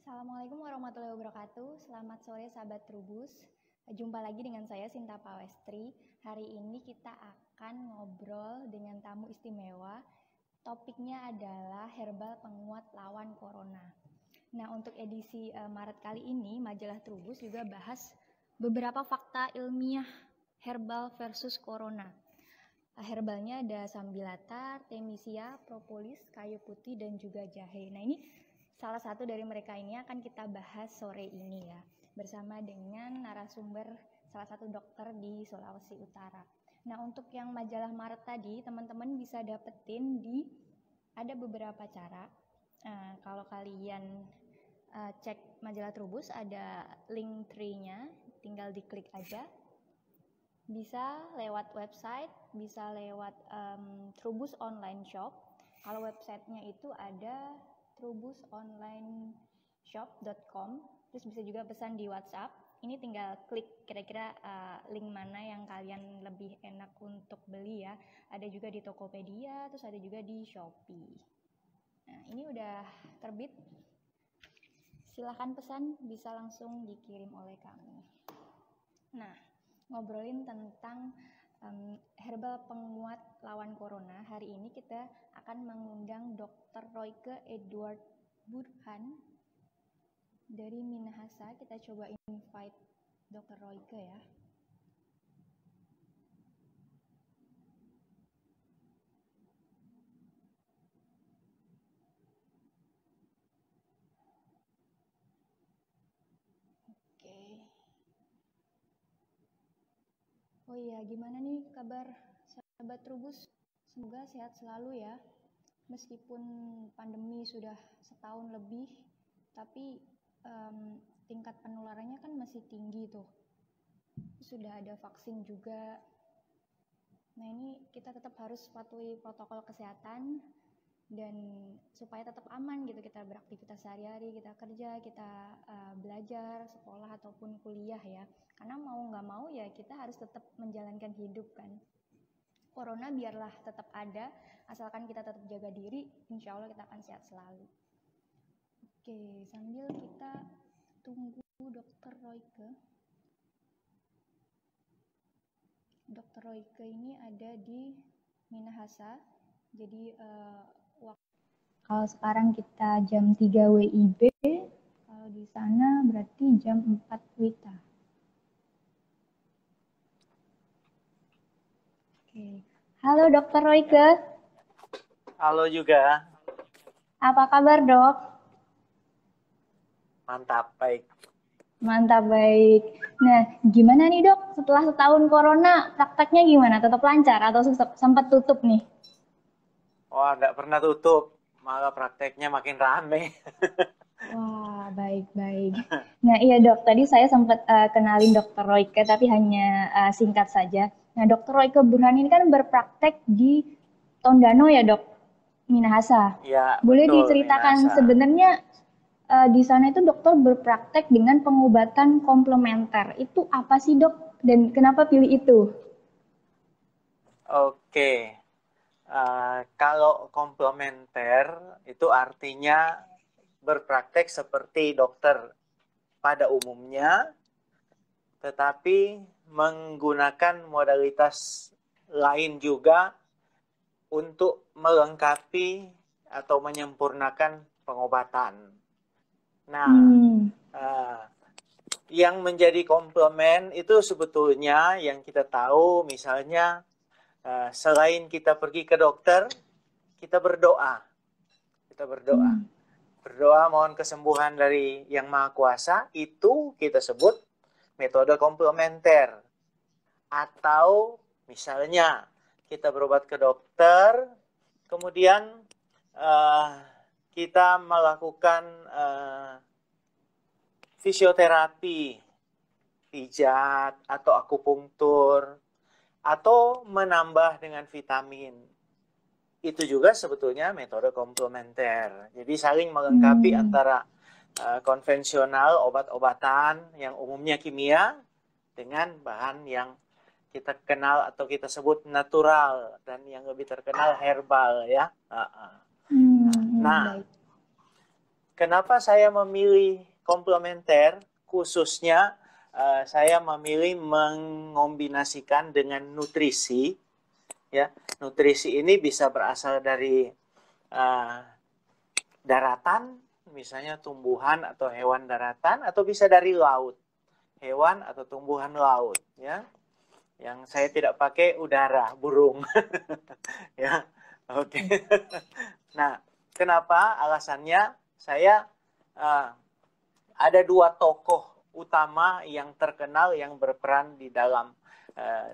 Assalamualaikum warahmatullahi wabarakatuh. Selamat sore sahabat Trubus. Jumpa lagi dengan saya Sinta Pawestri. Hari ini kita akan ngobrol dengan tamu istimewa. Topiknya adalah herbal penguat lawan corona. Nah, untuk edisi Maret kali ini, majalah Trubus juga bahas beberapa fakta ilmiah herbal versus corona. Herbalnya ada sambilata, temisia, propolis, kayu putih, dan juga jahe. Nah, ini salah satu dari mereka ini akan kita bahas sore ini ya, bersama dengan narasumber salah satu dokter di Sulawesi Utara. Nah, untuk yang majalah Maret tadi, teman-teman bisa dapetin ada beberapa cara. Kalau kalian cek majalah Trubus, ada link tree-nya, tinggal diklik aja. Bisa lewat website, bisa lewat Trubus Online Shop. Kalau websitenya itu ada trubusonlineshop.com. Terus bisa juga pesan di WhatsApp. Ini tinggal klik kira-kira link mana yang kalian lebih enak untuk beli ya. Ada juga di Tokopedia, terus ada juga di Shopee. Nah, ini udah terbit. Silahkan pesan, bisa langsung dikirim oleh kami. Nah, ngobrolin tentang herbal penguat lawan corona. Hari ini kita akan mengundang Dr. Royke Edward Burhan dari Minahasa. Kita coba invite Dr. Royke ya. Oke. Oh iya, gimana nih kabar sahabat Trubus? Semoga sehat selalu ya. Meskipun pandemi sudah setahun lebih, tapi tingkat penularannya kan masih tinggi tuh. Sudah ada vaksin juga. Nah, ini kita tetap harus patuhi protokol kesehatan dan supaya tetap aman gitu, kita beraktivitas sehari-hari, kita kerja, kita belajar, sekolah ataupun kuliah ya. Karena mau nggak mau ya kita harus tetap menjalankan hidup kan. Corona biarlah tetap ada, asalkan kita tetap jaga diri, insya Allah kita akan sehat selalu. Oke, sambil kita tunggu Dr. Royke. Dr. Royke ini ada di Minahasa, jadi kalau sekarang kita jam 3 WIB, kalau di sana berarti jam 4 WITA. Oke. Halo Dr. Royke. Halo juga. Apa kabar dok? Mantap, baik. Mantap, baik. Nah, gimana nih dok? Setelah setahun corona, prakteknya gimana? Tetap lancar atau sempat tutup nih? Wah, nggak pernah tutup. Malah prakteknya makin rame. Wah, baik-baik. Nah, iya dok, tadi saya sempat kenalin Dr. Royke, tapi hanya singkat saja. Nah, Dr. Royke Burhan ini kan berpraktek di Tondano ya dok, Minahasa. Ya, Boleh betul, diceritakan Minahasa. sebenarnya di sana itu dokter berpraktek dengan pengobatan komplementer. Itu apa sih dok? Dan kenapa pilih itu? Oke. Kalau komplementer itu artinya berpraktek seperti dokter pada umumnya, tetapi menggunakan modalitas lain juga untuk melengkapi atau menyempurnakan pengobatan. Nah, yang menjadi komplement itu sebetulnya yang kita tahu, misalnya selain kita pergi ke dokter, kita berdoa. Berdoa mohon kesembuhan dari Yang Maha Kuasa, itu kita sebut metode komplementer. Atau misalnya kita berobat ke dokter, kemudian kita melakukan fisioterapi, pijat atau akupunktur, atau menambah dengan vitamin. Itu juga sebetulnya metode komplementer. Jadi saling melengkapi antara konvensional obat-obatan yang umumnya kimia dengan bahan yang kita kenal atau kita sebut natural dan yang lebih terkenal herbal ya. Nah, kenapa saya memilih komplementer? Khususnya saya memilih mengombinasikan dengan nutrisi. Ya, nutrisi ini bisa berasal dari daratan, misalnya tumbuhan atau hewan daratan, atau bisa dari laut, hewan atau tumbuhan laut. Ya, yang saya tidak pakai udara, burung. Ya, oke. Nah, kenapa? Alasannya saya ada dua tokoh utama yang terkenal yang berperan di dalam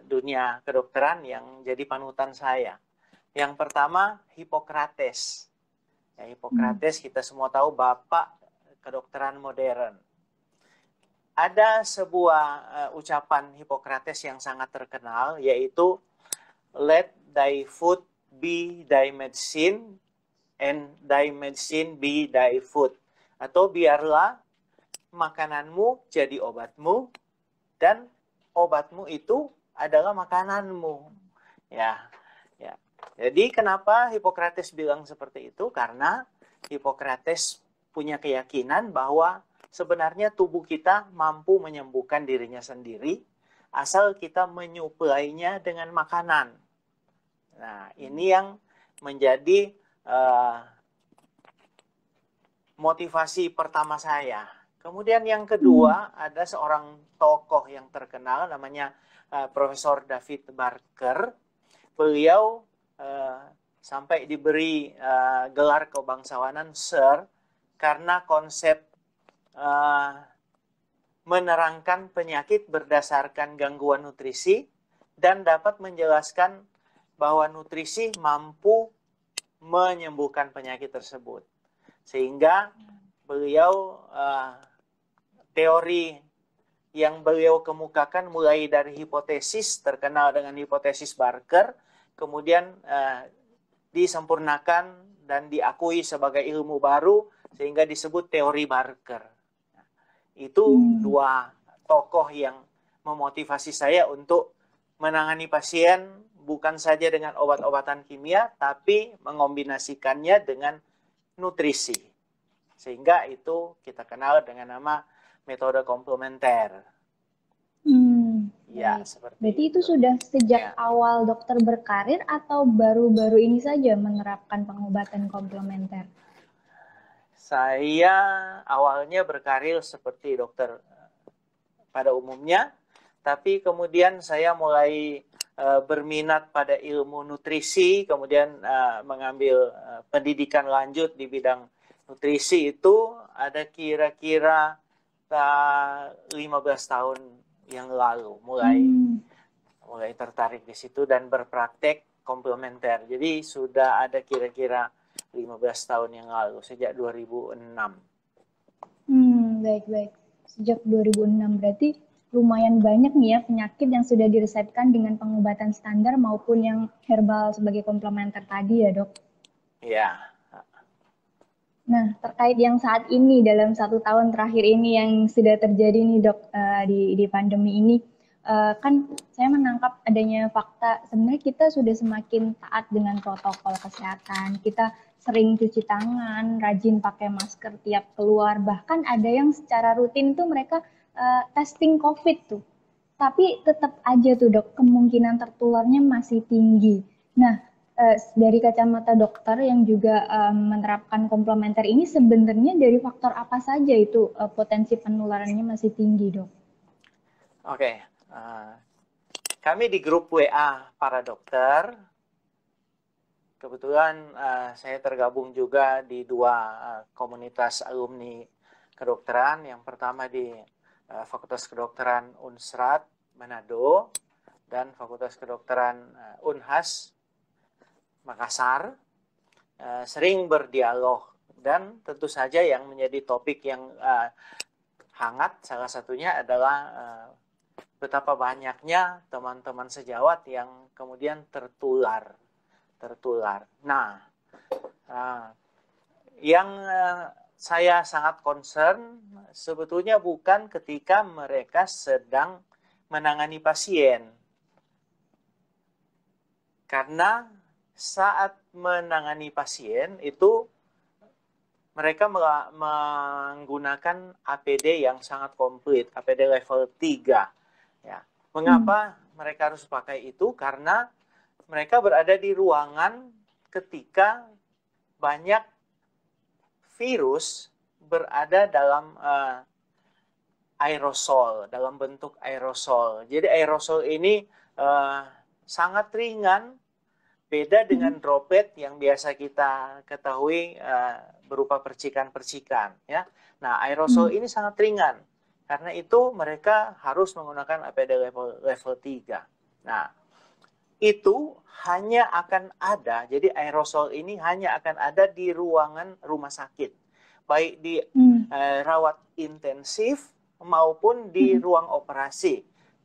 dunia kedokteran yang jadi panutan saya. Yang pertama Hippocrates. Ya, Hippocrates kita semua tahu bapak kedokteran modern. Ada sebuah ucapan Hippocrates yang sangat terkenal, yaitu let thy food be thy medicine and thy medicine be thy food. Atau biarlah makananmu jadi obatmu dan obatmu itu adalah makananmu. Ya. Jadi kenapa Hippocrates bilang seperti itu? Karena Hippocrates punya keyakinan bahwa sebenarnya tubuh kita mampu menyembuhkan dirinya sendiri asal kita menyuplainya dengan makanan. Nah, ini yang menjadi motivasi pertama saya. Kemudian yang kedua, ada seorang tokoh yang terkenal namanya Profesor David Barker. Beliau sampai diberi gelar kebangsawanan Sir karena konsep menerangkan penyakit berdasarkan gangguan nutrisi dan dapat menjelaskan bahwa nutrisi mampu menyembuhkan penyakit tersebut. Sehingga beliau teori yang beliau kemukakan mulai dari hipotesis terkenal dengan hipotesis Barker, kemudian disempurnakan dan diakui sebagai ilmu baru sehingga disebut teori Barker. Itu dua tokoh yang memotivasi saya untuk menangani pasien bukan saja dengan obat-obatan kimia, tapi mengombinasikannya dengan nutrisi. Sehingga itu kita kenal dengan nama metode komplementer. Ya, seperti berarti itu sudah sejak awal dokter berkarir atau baru-baru ini saja menerapkan pengobatan komplementer? Saya awalnya berkarir seperti dokter pada umumnya, tapi kemudian saya mulai berminat pada ilmu nutrisi, kemudian mengambil pendidikan lanjut di bidang nutrisi itu ada kira-kira 15 tahun yang lalu mulai tertarik di situ dan berpraktek komplementer. Jadi sudah ada kira-kira 15 tahun yang lalu, sejak 2006. Baik-baik. Sejak 2006 berarti lumayan banyak nih ya penyakit yang sudah diresepkan dengan pengobatan standar maupun yang herbal sebagai komplementer tadi ya dok? Iya. Nah, terkait yang saat ini, dalam 1 tahun terakhir ini yang sudah terjadi nih dok, di pandemi ini, kan saya menangkap adanya fakta, sebenarnya kita sudah semakin taat dengan protokol kesehatan, kita sering cuci tangan, rajin pakai masker tiap keluar, bahkan ada yang secara rutin tuh mereka testing COVID tuh. Tapi tetap aja tuh dok, kemungkinan tertularnya masih tinggi. Nah, dari kacamata dokter yang juga menerapkan komplementer ini sebenarnya dari faktor apa saja itu potensi penularannya masih tinggi, dok? Oke, kami di grup WA para dokter, kebetulan saya tergabung juga di dua komunitas alumni kedokteran. Yang pertama di Fakultas Kedokteran Unsrat Manado dan Fakultas Kedokteran Unhas Makassar, sering berdialog dan tentu saja yang menjadi topik yang hangat salah satunya adalah betapa banyaknya teman-teman sejawat yang kemudian tertular. Nah, yang saya sangat concern sebetulnya bukan ketika mereka sedang menangani pasien, karena saat menangani pasien itu mereka menggunakan APD yang sangat komplit, APD level 3. Ya. Mengapa mereka harus pakai itu? Karena mereka berada di ruangan ketika banyak virus berada dalam aerosol, dalam bentuk aerosol. Jadi aerosol ini sangat ringan, beda dengan droplet yang biasa kita ketahui berupa percikan-percikan. Ya. Nah, aerosol ini sangat ringan. Karena itu mereka harus menggunakan APD level 3. Nah, itu hanya akan ada, jadi aerosol ini hanya akan ada di ruangan rumah sakit. Baik di rawat intensif maupun di ruang operasi.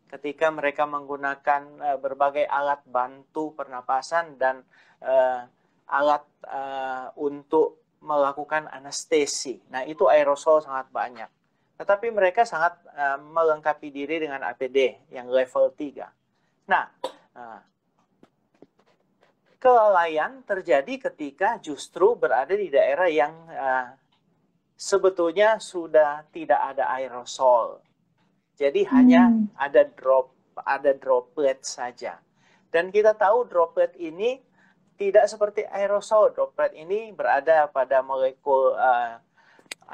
Ketika mereka menggunakan berbagai alat bantu pernapasan dan alat untuk melakukan anestesi. Nah, itu aerosol sangat banyak. Tetapi mereka sangat melengkapi diri dengan APD yang level 3. Nah, kelalaian terjadi ketika justru berada di daerah yang sebetulnya sudah tidak ada aerosol. Jadi hanya ada droplet saja. Dan kita tahu droplet ini tidak seperti aerosol. Droplet ini berada pada molekul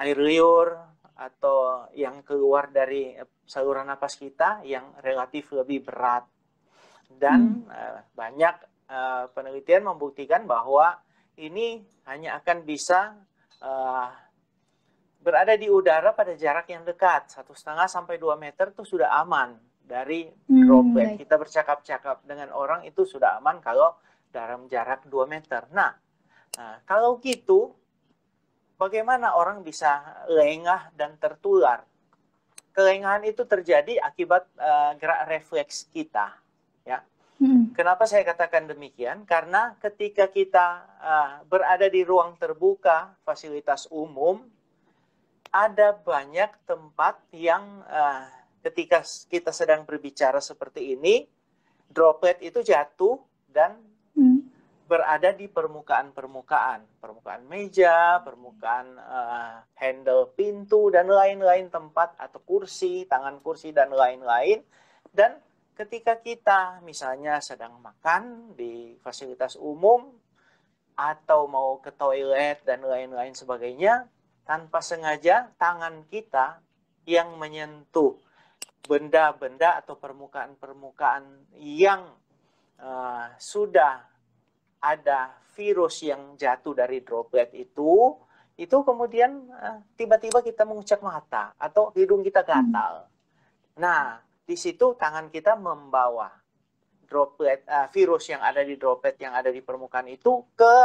air liur atau yang keluar dari saluran napas kita yang relatif lebih berat. Dan banyak penelitian membuktikan bahwa ini hanya akan bisa berada di udara pada jarak yang dekat, 1,5 sampai 2 meter itu sudah aman dari droplet. Kita bercakap-cakap dengan orang itu sudah aman kalau dalam jarak 2 meter. Nah, kalau gitu, bagaimana orang bisa lengah dan tertular? Kelengahan itu terjadi akibat gerak refleks kita. Ya. Kenapa saya katakan demikian? Karena ketika kita berada di ruang terbuka, fasilitas umum, ada banyak tempat yang ketika kita sedang berbicara seperti ini, droplet itu jatuh dan berada di permukaan meja, permukaan handle pintu, dan lain-lain tempat, atau kursi, tangan kursi, dan lain-lain. Dan ketika kita misalnya sedang makan di fasilitas umum, atau mau ke toilet, dan lain-lain sebagainya, tanpa sengaja tangan kita yang menyentuh benda-benda atau permukaan-permukaan yang sudah ada virus yang jatuh dari droplet itu kemudian tiba-tiba kita mengucap mata atau hidung kita gatal. Nah, di situ tangan kita membawa droplet virus yang ada di droplet yang ada di permukaan itu ke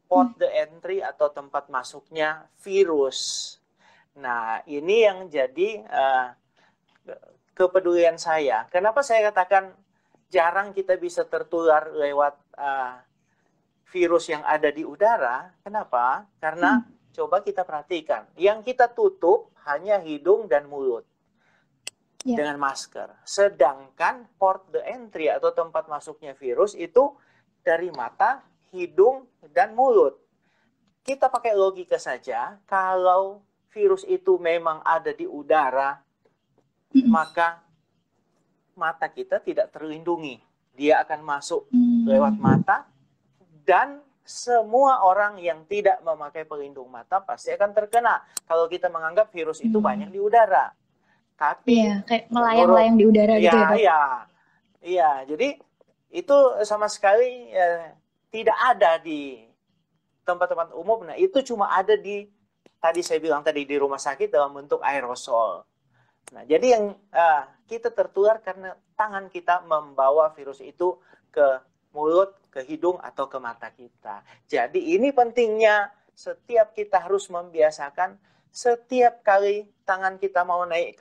port the entry atau tempat masuknya virus. Nah, ini yang jadi kepedulian saya. Kenapa saya katakan jarang kita bisa tertular lewat virus yang ada di udara? Kenapa? Karena coba kita perhatikan, yang kita tutup hanya hidung dan mulut dengan masker. Sedangkan port the entry atau tempat masuknya virus itu dari mata, hidung, dan mulut. Kita pakai logika saja, kalau virus itu memang ada di udara, maka mata kita tidak terlindungi. Dia akan masuk lewat mata, dan semua orang yang tidak memakai pelindung mata pasti akan terkena. Kalau kita menganggap virus itu banyak di udara. Tapi kayak melayang-layang di udara gitu ya, Dok? Iya, jadi itu sama sekali tidak ada di tempat-tempat umum. Nah, itu cuma ada di, tadi saya bilang tadi, di rumah sakit dalam bentuk aerosol. Nah, jadi yang kita tertular karena tangan kita membawa virus itu ke mulut, ke hidung, atau ke mata kita. Jadi ini pentingnya setiap kita harus membiasakan setiap kali tangan kita mau naik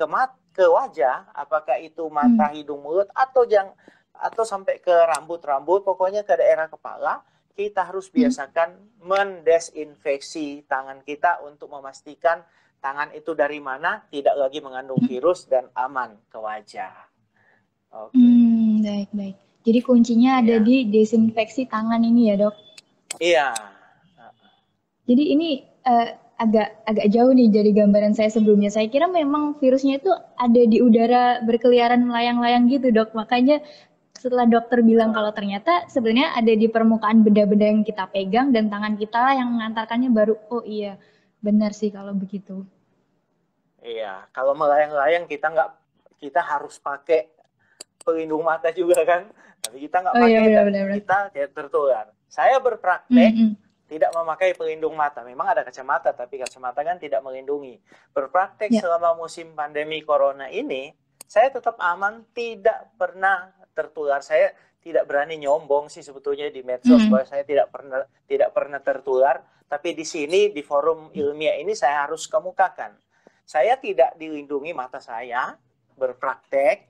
ke wajah, apakah itu mata, hidung, mulut, atau sampai ke rambut-rambut, pokoknya ke daerah kepala, kita harus biasakan mendesinfeksi tangan kita untuk memastikan tangan itu dari mana, tidak lagi mengandung virus, dan aman ke wajah. Oke. Baik. Jadi kuncinya ada di desinfeksi tangan ini ya, Dok? Iya. Jadi ini agak jauh nih dari gambaran saya sebelumnya. Saya kira memang virusnya itu ada di udara berkeliaran melayang-layang gitu, Dok. Makanya setelah dokter bilang kalau ternyata sebenarnya ada di permukaan benda-benda yang kita pegang dan tangan kita lah yang mengantarkannya, baru oh iya benar sih kalau begitu. Iya, kalau melayang-layang kita harus pakai pelindung mata juga kan, tapi kita nggak Oh iya pakai dan benar-benar. kita kayak tertular. Saya berpraktek tidak memakai pelindung mata. Memang ada kacamata, tapi kacamata kan tidak melindungi. Berpraktek Ya. selama musim pandemi corona ini, saya tetap aman, tidak pernah tertular. Saya tidak berani nyombong sih sebetulnya di medsos bahwa saya tidak pernah tertular. Tapi di sini di forum ilmiah ini saya harus kemukakan. Saya tidak dilindungi mata saya, berpraktek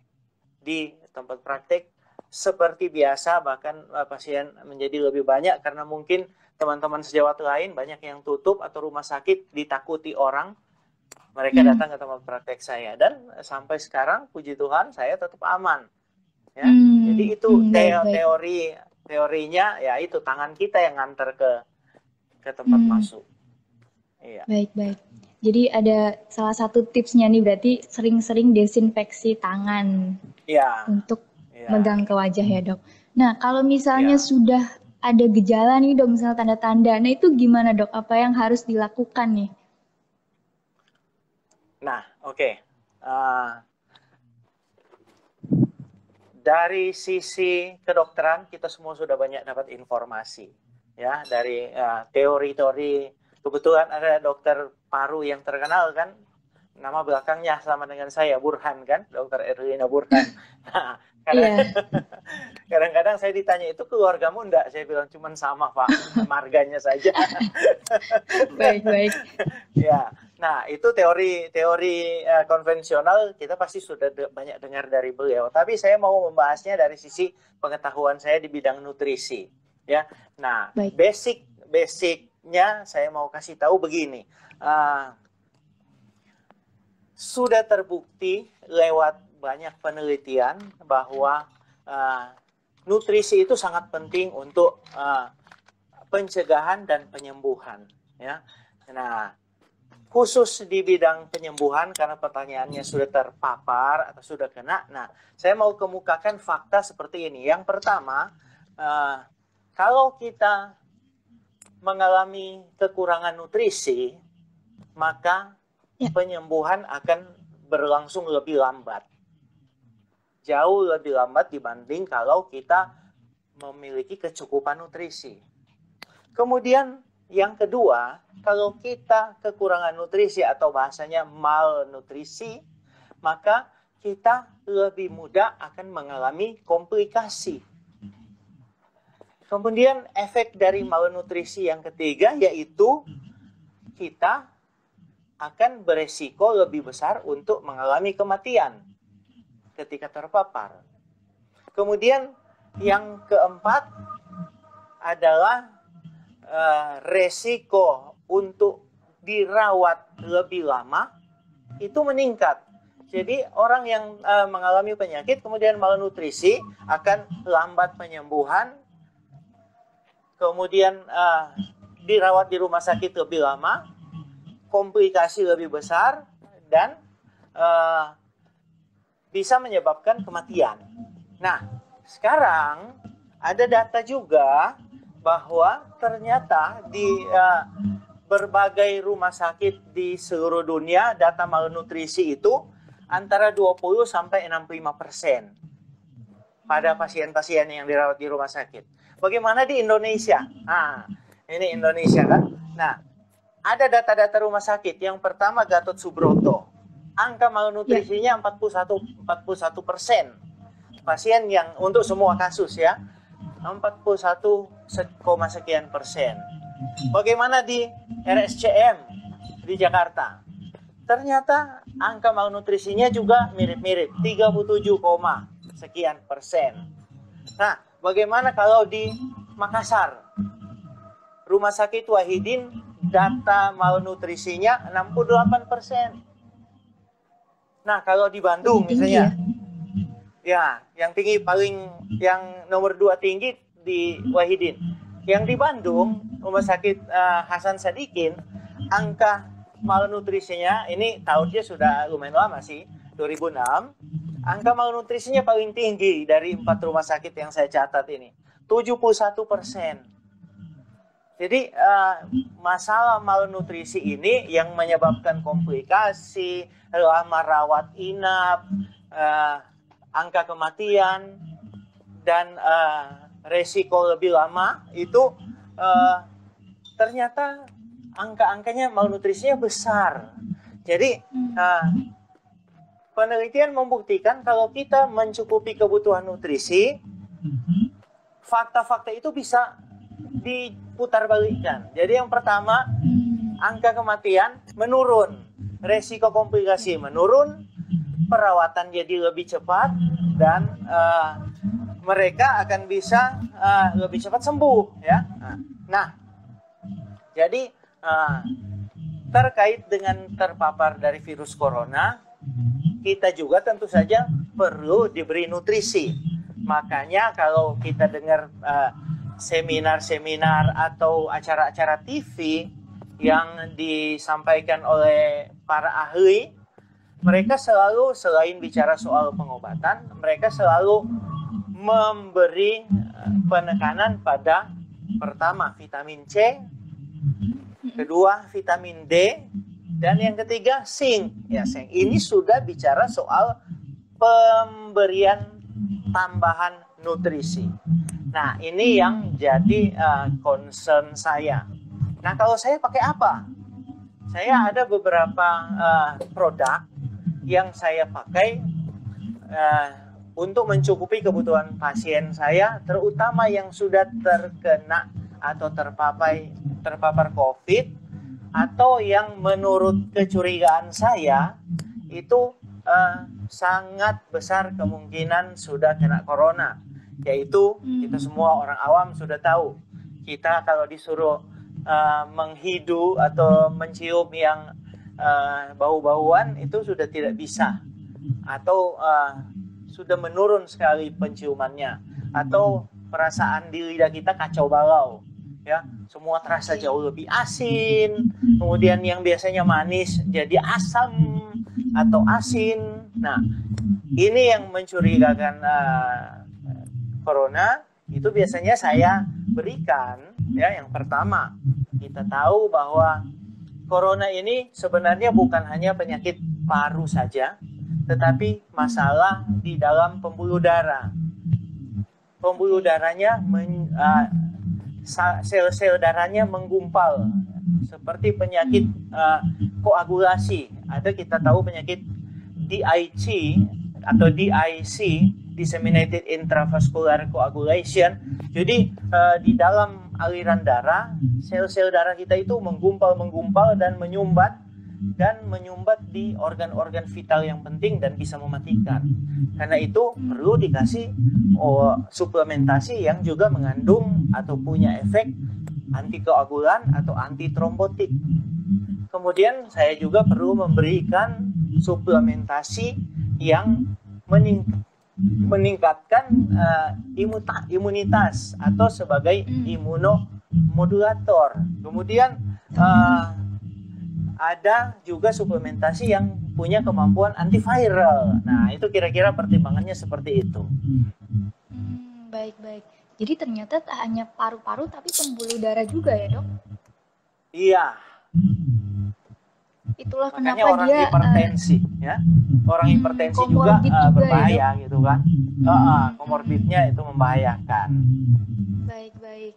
di tempat praktek seperti biasa, bahkan pasien menjadi lebih banyak karena mungkin teman-teman sejawat lain banyak yang tutup atau rumah sakit ditakuti orang, mereka datang ke tempat praktek saya dan sampai sekarang puji Tuhan saya tetap aman ya. Jadi itu teorinya ya, itu tangan kita yang nganter ke tempat masuk. Iya. Baik. Jadi ada salah satu tipsnya nih, berarti sering-sering desinfeksi tangan untuk megang ke wajah ya, Dok. Nah, kalau misalnya sudah ada gejala nih, Dok, misalnya tanda-tanda, nah itu gimana, Dok? Apa yang harus dilakukan nih? Nah, oke. Dari sisi kedokteran kita semua sudah banyak dapat informasi ya dari teori-teori. Kebetulan ada dokter paru yang terkenal kan, nama belakangnya sama dengan saya, Burhan kan, Dokter Erlina Burhan. Nah, kadang-kadang saya ditanya, itu keluargamu enggak? Saya bilang cuman sama Pak, marganya saja. Baik. Ya, nah itu teori konvensional kita pasti sudah banyak dengar dari beliau. Tapi saya mau membahasnya dari sisi pengetahuan saya di bidang nutrisi. Ya, nah basicnya saya mau kasih tahu begini. Sudah terbukti lewat banyak penelitian bahwa nutrisi itu sangat penting untuk pencegahan dan penyembuhan. Ya, nah khusus di bidang penyembuhan karena pertanyaannya sudah terpapar atau sudah kena. Nah, saya mau kemukakan fakta seperti ini. Yang pertama, kalau kita mengalami kekurangan nutrisi, maka penyembuhan akan berlangsung lebih lambat. Jauh lebih lambat dibanding kalau kita memiliki kecukupan nutrisi. Kemudian yang kedua, kalau kita kekurangan nutrisi atau bahasanya malnutrisi, maka kita lebih mudah akan mengalami komplikasi. Kemudian efek dari malnutrisi yang ketiga yaitu kita akan beresiko lebih besar untuk mengalami kematian ketika terpapar. Kemudian yang keempat adalah resiko untuk dirawat lebih lama itu meningkat. Jadi orang yang mengalami penyakit kemudian malnutrisi akan lambat penyembuhan, kemudian dirawat di rumah sakit lebih lama, komplikasi lebih besar, dan bisa menyebabkan kematian. Nah, sekarang ada data juga bahwa ternyata di berbagai rumah sakit di seluruh dunia, data malnutrisi itu antara 20 sampai 65% pada pasien-pasien yang dirawat di rumah sakit. Bagaimana di Indonesia? Nah, ini Indonesia kan. Nah, ada data-data rumah sakit. Yang pertama Gatot Subroto. Angka malnutrisinya 41%. Pasien yang untuk semua kasus ya. 41, sekian persen. Bagaimana di RSCM di Jakarta? Ternyata angka malnutrisinya juga mirip-mirip, 37, sekian persen. Nah, bagaimana kalau di Makassar? Rumah Sakit Wahidin data malnutrisinya 68%. Nah, kalau di Bandung misalnya, ya, yang tinggi yang nomor 2 tinggi di Wahidin. Yang di Bandung, Rumah Sakit Hasan Sadikin, angka malnutrisinya ini tahunnya sudah lumayan lama sih, 2006. Angka malnutrisinya paling tinggi dari 4 rumah sakit yang saya catat ini, 71%. Jadi masalah malnutrisi ini yang menyebabkan komplikasi, lama rawat inap, angka kematian, dan resiko lebih lama itu ternyata angka-angkanya malnutrisinya besar. Jadi penelitian membuktikan kalau kita mencukupi kebutuhan nutrisi, fakta-fakta itu bisa diputarbalikkan. Jadi yang pertama, angka kematian menurun, resiko komplikasi menurun, perawatan jadi lebih cepat, dan mereka akan bisa lebih cepat sembuh, ya. Nah, jadi terkait dengan terpapar dari virus corona, kita juga tentu saja perlu diberi nutrisi. Makanya kalau kita dengar seminar-seminar atau acara-acara TV yang disampaikan oleh para ahli, mereka selalu, selain bicara soal pengobatan, mereka selalu memberi penekanan pada pertama vitamin C, kedua vitamin D, dan yang ketiga zinc. Ya, zinc ini sudah bicara soal pemberian tambahan nutrisi. Nah, ini yang jadi concern saya. Nah, kalau saya pakai apa? Saya ada beberapa produk yang saya pakai untuk mencukupi kebutuhan pasien saya, terutama yang sudah terkena atau terpapar COVID, atau yang menurut kecurigaan saya itu sangat besar kemungkinan sudah kena corona. Yaitu kita semua orang awam sudah tahu, kita kalau disuruh menghidu atau mencium yang bau-bauan itu sudah tidak bisa, atau sudah menurun sekali penciumannya, atau perasaan di lidah kita kacau balau, ya, semua terasa jauh lebih asin, kemudian yang biasanya manis jadi asam atau asin. Nah, ini yang mencurigakan corona. Itu biasanya saya berikan, ya. Yang pertama, kita tahu bahwa corona ini sebenarnya bukan hanya penyakit paru saja, tetapi masalah di dalam pembuluh darah. Pembuluh darahnya, sel-sel darahnya menggumpal, seperti penyakit koagulasi. Ada, kita tahu, penyakit DIC atau DIC, Disseminated Intravascular Coagulation. Jadi di dalam aliran darah, sel-sel darah kita itu menggumpal dan menyumbat di organ-organ vital yang penting dan bisa mematikan. Karena itu perlu dikasih suplementasi yang juga mengandung atau punya efek antikoagulan atau antitrombotik. Kemudian saya juga perlu memberikan suplementasi yang meningkatkan imunitas atau sebagai imunomodulator. Kemudian ada juga suplementasi yang punya kemampuan antiviral. Nah, itu kira-kira pertimbangannya seperti itu. Baik-baik. Jadi ternyata tak hanya paru-paru tapi pembuluh darah juga ya, Dok? Iya. Itulah makanya kenapa orang dia hipertensi, ya. Orang hipertensi juga berbahaya, ya, gitu kan. Komorbidnya itu membahayakan. Baik-baik.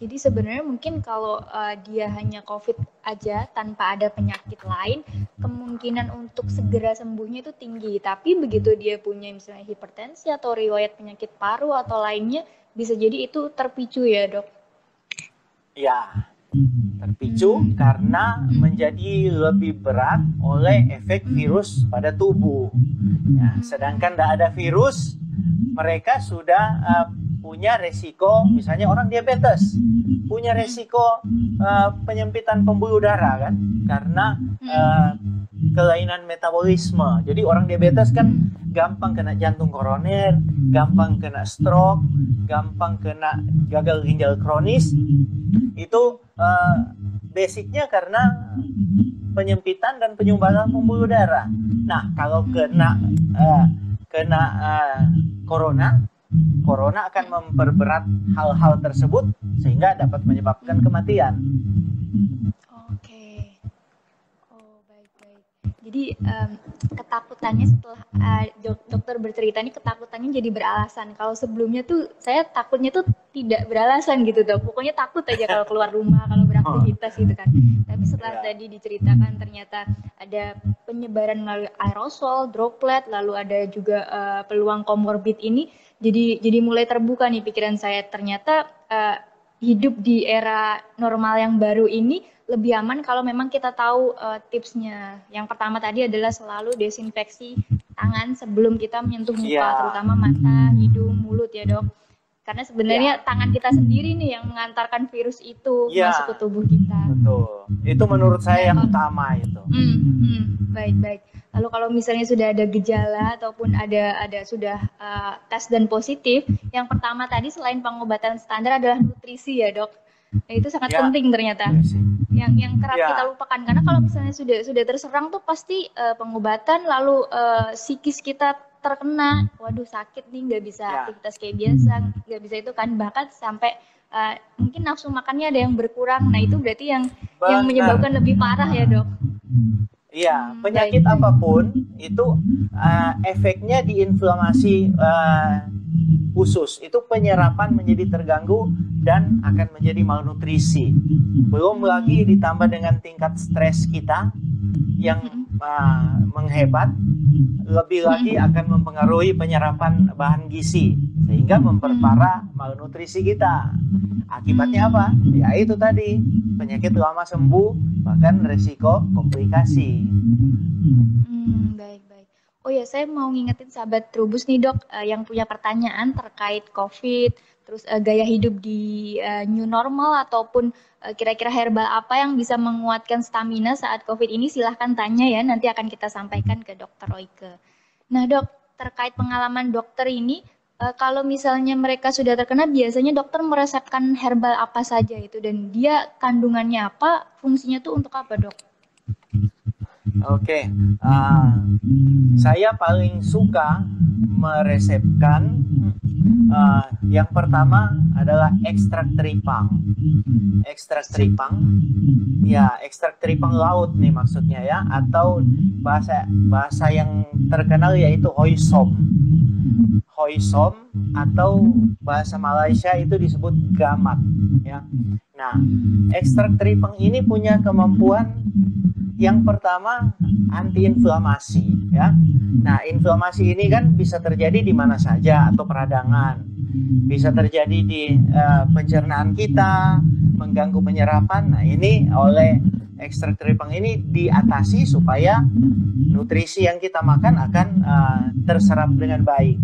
Jadi sebenarnya mungkin kalau dia hanya COVID aja tanpa ada penyakit lain, kemungkinan untuk segera sembuhnya itu tinggi. Tapi begitu dia punya misalnya hipertensi atau riwayat penyakit paru atau lainnya, bisa jadi itu terpicu ya, Dok? Ya, terpicu karena menjadi lebih berat oleh efek virus pada tubuh. Ya, sedangkan tidak ada virus, mereka sudah punya resiko, misalnya orang diabetes, punya resiko penyempitan pembuluh darah kan, karena kelainan metabolisme. Jadi orang diabetes kan gampang kena jantung koroner, gampang kena stroke, gampang kena gagal ginjal kronis. Itu basicnya karena penyempitan dan penyumbatan pembuluh darah. Nah, kalau kena corona akan memperberat hal-hal tersebut sehingga dapat menyebabkan kematian. Oke. Oh, baik-baik. Jadi ketakutannya setelah dokter bercerita ini, ketakutannya jadi beralasan. Kalau sebelumnya tuh saya takutnya tuh tidak beralasan gitu, Dok. Pokoknya takut aja kalau keluar rumah, kalau beraktivitas gitu kan. Tapi setelah tadi diceritakan ternyata ada penyebaran melalui aerosol, droplet, lalu ada juga peluang komorbid ini, jadi mulai terbuka nih pikiran saya. Ternyata hidup di era normal yang baru ini lebih aman kalau memang kita tahu tipsnya. Yang pertama tadi adalah selalu desinfeksi tangan sebelum kita menyentuh muka, terutama mata, hidung, mulut ya, Dok. Karena sebenarnya tangan kita sendiri nih yang mengantarkan virus itu masuk ke tubuh kita. Betul. Itu menurut saya yang utama itu. Baik-baik. Lalu kalau misalnya sudah ada gejala ataupun ada sudah tes dan positif, yang pertama tadi selain pengobatan standar adalah nutrisi ya, Dok. Nah, itu sangat penting ternyata. Yang kerap kita lupakan, karena kalau misalnya sudah terserang tuh pasti pengobatan, lalu psikis kita terkena, waduh sakit nih, nggak bisa aktivitas kayak biasa, nggak bisa itu kan, bahkan sampai mungkin nafsu makannya ada yang berkurang. Nah itu berarti yang menyebabkan lebih parah ya, Dok. Iya, penyakit apapun itu efeknya di inflamasi usus, itu penyerapan menjadi terganggu dan akan menjadi malnutrisi. Belum lagi ditambah dengan tingkat stres kita yang menghebat, lebih lagi akan mempengaruhi penyerapan bahan gizi sehingga memperparah malnutrisi kita. Akibatnya apa? Ya itu tadi, penyakit lama sembuh bahkan resiko komplikasi. Baik-baik. Oh ya, saya mau ngingetin sahabat Trubus nih, Dok, yang punya pertanyaan terkait COVID, terus gaya hidup di new normal ataupun kira-kira herbal apa yang bisa menguatkan stamina saat COVID ini, silahkan tanya ya, nanti akan kita sampaikan ke Dokter Royke. Nah, Dok, terkait pengalaman dokter ini, kalau misalnya mereka sudah terkena, biasanya dokter meresepkan herbal apa saja itu, dan dia kandungannya apa, fungsinya tuh untuk apa, Dok? Oke, saya paling suka meresepkan yang pertama adalah ekstrak teripang. Ekstrak teripang, ya ekstrak teripang laut nih maksudnya ya, atau bahasa yang terkenal yaitu hoisom. Hoisom atau bahasa Malaysia itu disebut gamat ya. Nah, ekstrak teripang ini punya kemampuan yang pertama antiinflamasi ya. Nah, inflamasi ini kan bisa terjadi di mana saja atau peradangan. Bisa terjadi di pencernaan kita, mengganggu penyerapan. Nah, ini oleh ekstrak teripang ini diatasi supaya nutrisi yang kita makan akan terserap dengan baik.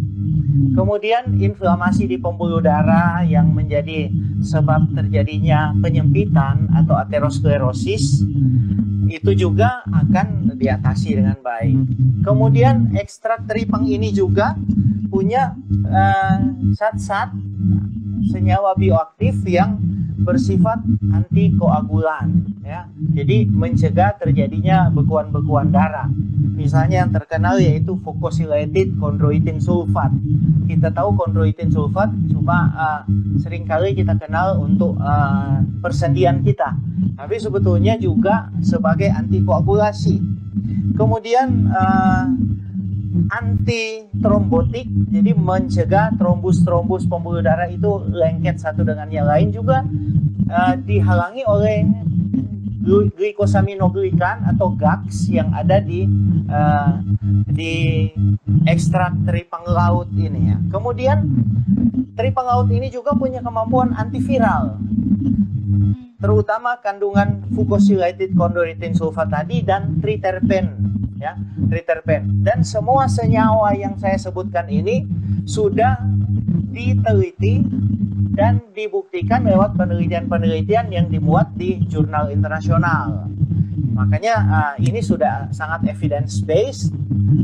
Kemudian inflamasi di pembuluh darah yang menjadi sebab terjadinya penyempitan atau aterosklerosis itu juga akan diatasi dengan baik. Kemudian ekstrak teripang ini juga punya zat-zat senyawa bioaktif yang bersifat antikoagulan ya. Jadi mencegah terjadinya bekuan-bekuan darah. Misalnya yang terkenal yaitu fucosylated chondroitin sulfat. Kita tahu chondroitin sulfat cuma seringkali kita kenal untuk persendian kita, tapi sebetulnya juga sebagai antikoagulasi. Kemudian anti trombotik, jadi mencegah trombus pembuluh darah itu lengket satu dengan yang lain, juga dihalangi oleh glikosaminoglikan atau GAGs yang ada di ekstrak teripang laut ini ya. Kemudian teripang laut ini juga punya kemampuan antiviral, terutama kandungan fucosylated chondroitin sulfat tadi dan triterpen ya, triterpen. Dan semua senyawa yang saya sebutkan ini sudah diteliti dan dibuktikan lewat penelitian-penelitian yang dimuat di jurnal internasional. Makanya ini sudah sangat evidence based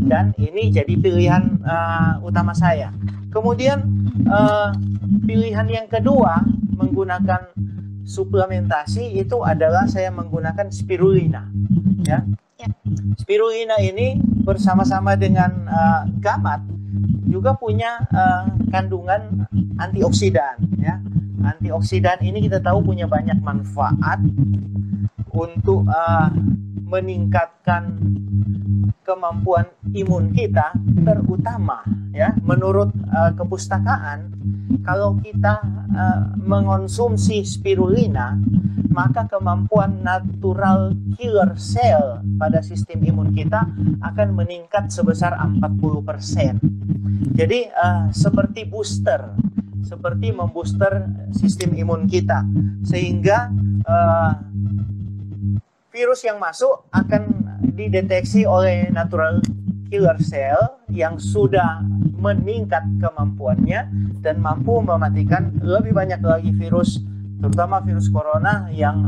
dan ini jadi pilihan utama saya. Kemudian pilihan yang kedua menggunakan suplementasi itu adalah saya menggunakan spirulina, ya. Spirulina ini bersama-sama dengan gamat juga punya kandungan antioksidan, ya. Antioksidan ini kita tahu punya banyak manfaat untuk meningkatkan kemampuan imun kita, terutama ya menurut kepustakaan, kalau kita mengonsumsi spirulina, maka kemampuan natural killer cell pada sistem imun kita akan meningkat sebesar 40%. Jadi seperti booster, seperti membooster sistem imun kita, sehingga virus yang masuk akan dideteksi oleh natural killer cell yang sudah meningkat kemampuannya dan mampu mematikan lebih banyak lagi virus, terutama virus corona yang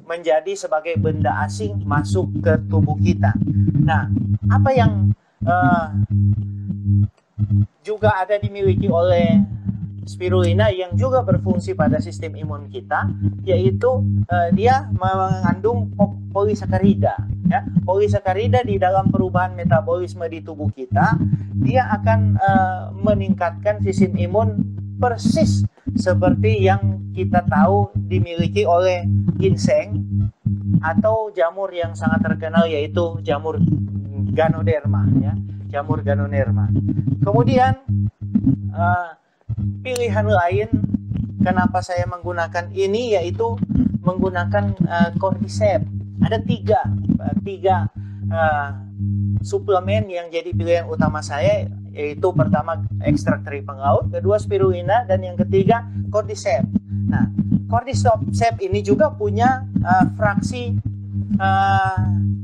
menjadi sebagai benda asing masuk ke tubuh kita. Nah, apa yang juga ada dimiliki oleh spirulina yang juga berfungsi pada sistem imun kita, yaitu dia mengandung polisakarida. Ya. Polisakarida di dalam perubahan metabolisme di tubuh kita, dia akan meningkatkan sistem imun persis seperti yang kita tahu dimiliki oleh ginseng atau jamur yang sangat terkenal, yaitu jamur Ganoderma. Ya. Jamur Ganoderma. Kemudian pilihan lain kenapa saya menggunakan ini, yaitu menggunakan cordyceps. Ada tiga suplemen yang jadi pilihan utama saya, yaitu pertama ekstrak teri penglaut, kedua spirulina, dan yang ketiga cordyceps. Nah, cordyceps ini juga punya fraksi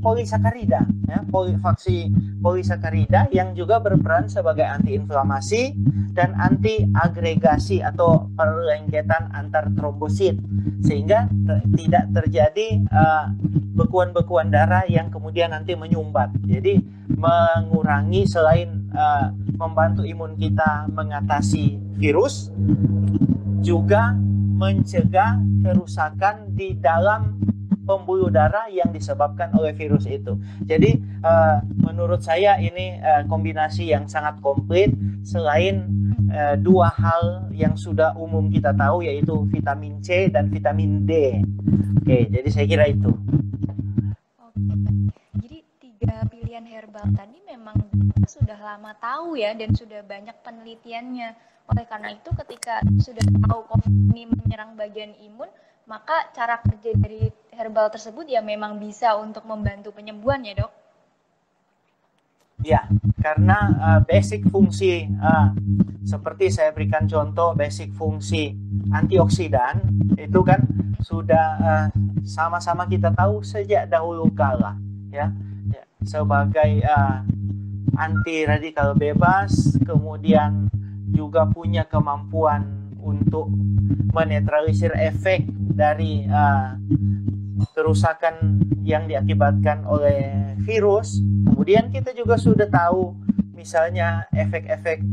polisakarida, ya, fraksi polisakarida yang juga berperan sebagai antiinflamasi dan anti-agregasi atau perlengketan antar trombosit, sehingga tidak terjadi bekuan-bekuan darah yang kemudian nanti menyumbat. Jadi mengurangi, selain membantu imun kita mengatasi virus, juga mencegah kerusakan di dalam pembuluh darah yang disebabkan oleh virus itu. Jadi menurut saya ini kombinasi yang sangat komplit, selain dua hal yang sudah umum kita tahu, yaitu vitamin C dan vitamin D. Oke, jadi saya kira itu. Oke, jadi tiga pilihan herbal tadi memang sudah lama tahu ya, dan sudah banyak penelitiannya. Oleh karena itu, ketika sudah tahu COVID ini menyerang bagian imun, maka cara kerja dari herbal tersebut ya memang bisa untuk membantu penyembuhan ya, Dok? Ya, karena basic fungsi, seperti saya berikan contoh, basic fungsi antioksidan itu kan sudah sama-sama kita tahu sejak dahulu kala, ya sebagai anti radikal bebas, kemudian juga punya kemampuan untuk menetralisir efek dari kerusakan yang diakibatkan oleh virus. Kemudian kita juga sudah tahu misalnya efek-efek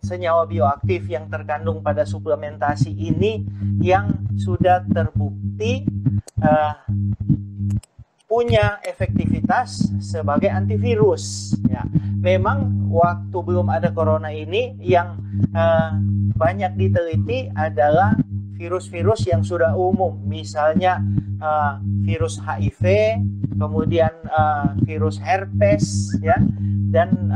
senyawa bioaktif yang terkandung pada suplementasi ini yang sudah terbukti punya efektivitas sebagai antivirus. Ya, memang waktu belum ada corona ini yang banyak diteliti adalah virus-virus yang sudah umum, misalnya virus HIV, kemudian virus herpes, ya, dan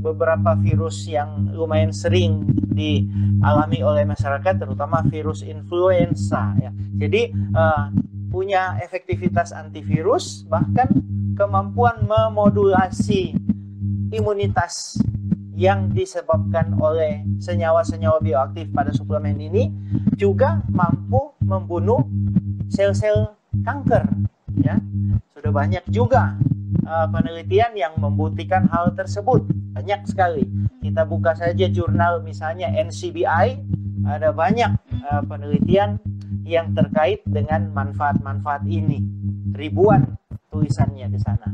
beberapa virus yang lumayan sering dialami oleh masyarakat, terutama virus influenza. Ya. Jadi punya efektivitas antivirus, bahkan kemampuan memodulasi imunitas yang disebabkan oleh senyawa-senyawa bioaktif pada suplemen ini juga mampu membunuh sel-sel kanker. Ya, sudah banyak juga penelitian yang membuktikan hal tersebut, banyak sekali. Kita buka saja jurnal misalnya NCBI, ada banyak penelitian yang terkait dengan manfaat-manfaat ini, ribuan tulisannya di sana.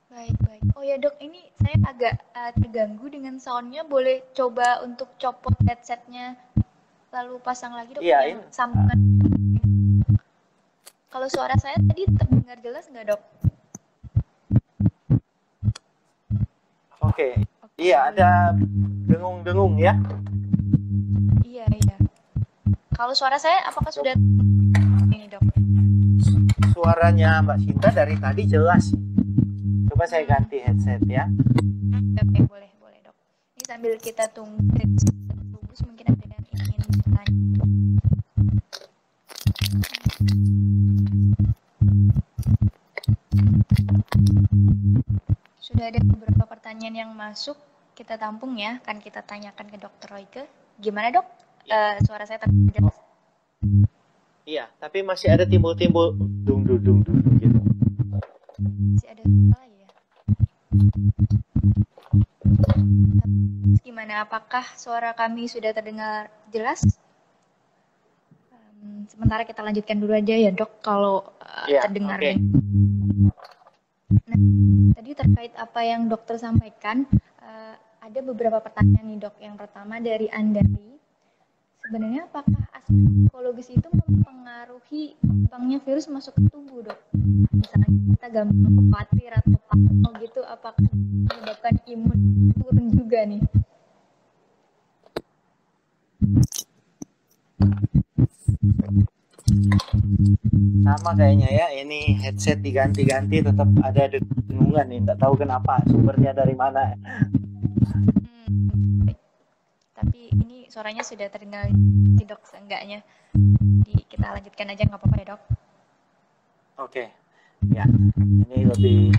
Baik. Oh ya, Dok, ini saya agak terganggu dengan soundnya. Boleh coba untuk copot headsetnya lalu pasang lagi dok Iya, yang sambungan. Kalau suara saya tadi terdengar jelas nggak dok? Oke. Iya, ada dengung-dengung ya. Iya. Kalau suara saya apakah sudah ini dok? Suaranya Mbak Sinta dari tadi jelas. Coba saya ganti headset ya. Oke, boleh dok. Ini sambil kita tunggu Trubus mungkin ada yang ingin bertanya. Sudah ada beberapa pertanyaan yang masuk, kita tampung ya, kan kita tanyakan ke Dokter Royke. Gimana dok? Suara saya terdengar jelas? Iya, tapi masih ada timbul-timbul dung gitu. Masih ada suara lagi ya? Gimana? Apakah suara kami sudah terdengar jelas? Sementara kita lanjutkan dulu aja ya dok, kalau terdengar. Okay. Nah, tadi terkait apa yang dokter sampaikan, ada beberapa pertanyaan nih dok. Yang pertama dari Andari, sebenarnya apakah aspek psikologis itu mempengaruhi gampangnya virus masuk ke tubuh dok? Misalnya kita gampang khawatir atau parno gitu, apakah menyebabkan imun turun juga nih? Sama kayaknya ya, ini headset diganti-ganti tetap ada dengungan nih, nggak tahu kenapa, sumbernya dari mana. Tapi ini suaranya sudah terdengar sih dok, seenggaknya. Jadi kita lanjutkan aja, nggak apa-apa ya dok? Oke, ya ini lebih.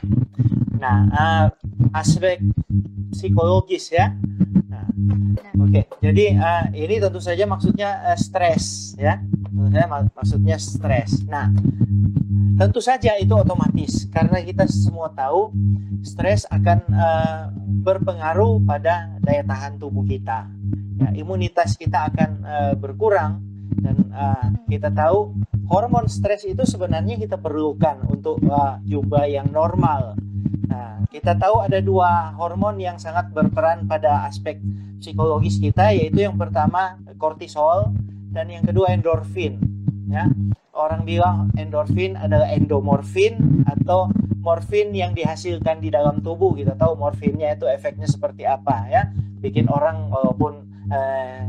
Nah, aspek psikologis ya. Oke, jadi ini tentu saja maksudnya stres ya. Maksudnya stres. Nah, tentu saja itu otomatis karena kita semua tahu stres akan berpengaruh pada daya tahan tubuh kita. Ya, imunitas kita akan berkurang dan kita tahu hormon stres itu sebenarnya kita perlukan untuk jumlah yang normal. Nah, kita tahu ada dua hormon yang sangat berperan pada aspek psikologis kita, yaitu yang pertama kortisol dan yang kedua endorfin. Ya, orang bilang endorfin adalah endomorfin atau morfin yang dihasilkan di dalam tubuh. Kita tahu morfinnya itu efeknya seperti apa ya, bikin orang walaupun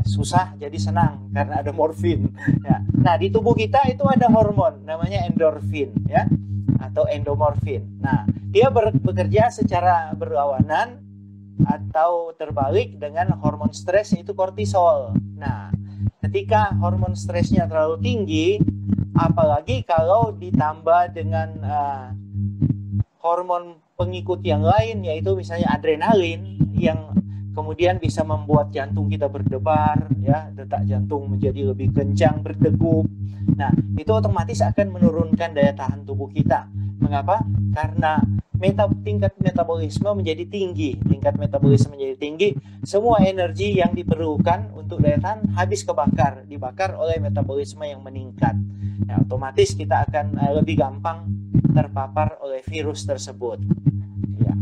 susah jadi senang karena ada morfin. Ya. Nah, di tubuh kita itu ada hormon namanya endorfin ya, atau endomorfin. Nah, dia bekerja secara berlawanan atau terbalik dengan hormon stres, yaitu kortisol. Nah, ketika hormon stresnya terlalu tinggi, apalagi kalau ditambah dengan hormon pengikut yang lain, yaitu misalnya adrenalin, yang kemudian bisa membuat jantung kita berdebar, ya, detak jantung menjadi lebih kencang, berdegup. Nah, itu otomatis akan menurunkan daya tahan tubuh kita. Mengapa? Karena tingkat metabolisme menjadi tinggi. Tingkat metabolisme menjadi tinggi, semua energi yang diperlukan untuk daya tahan habis dibakar oleh metabolisme yang meningkat. Ya, otomatis kita akan lebih gampang terpapar oleh virus tersebut. Ya.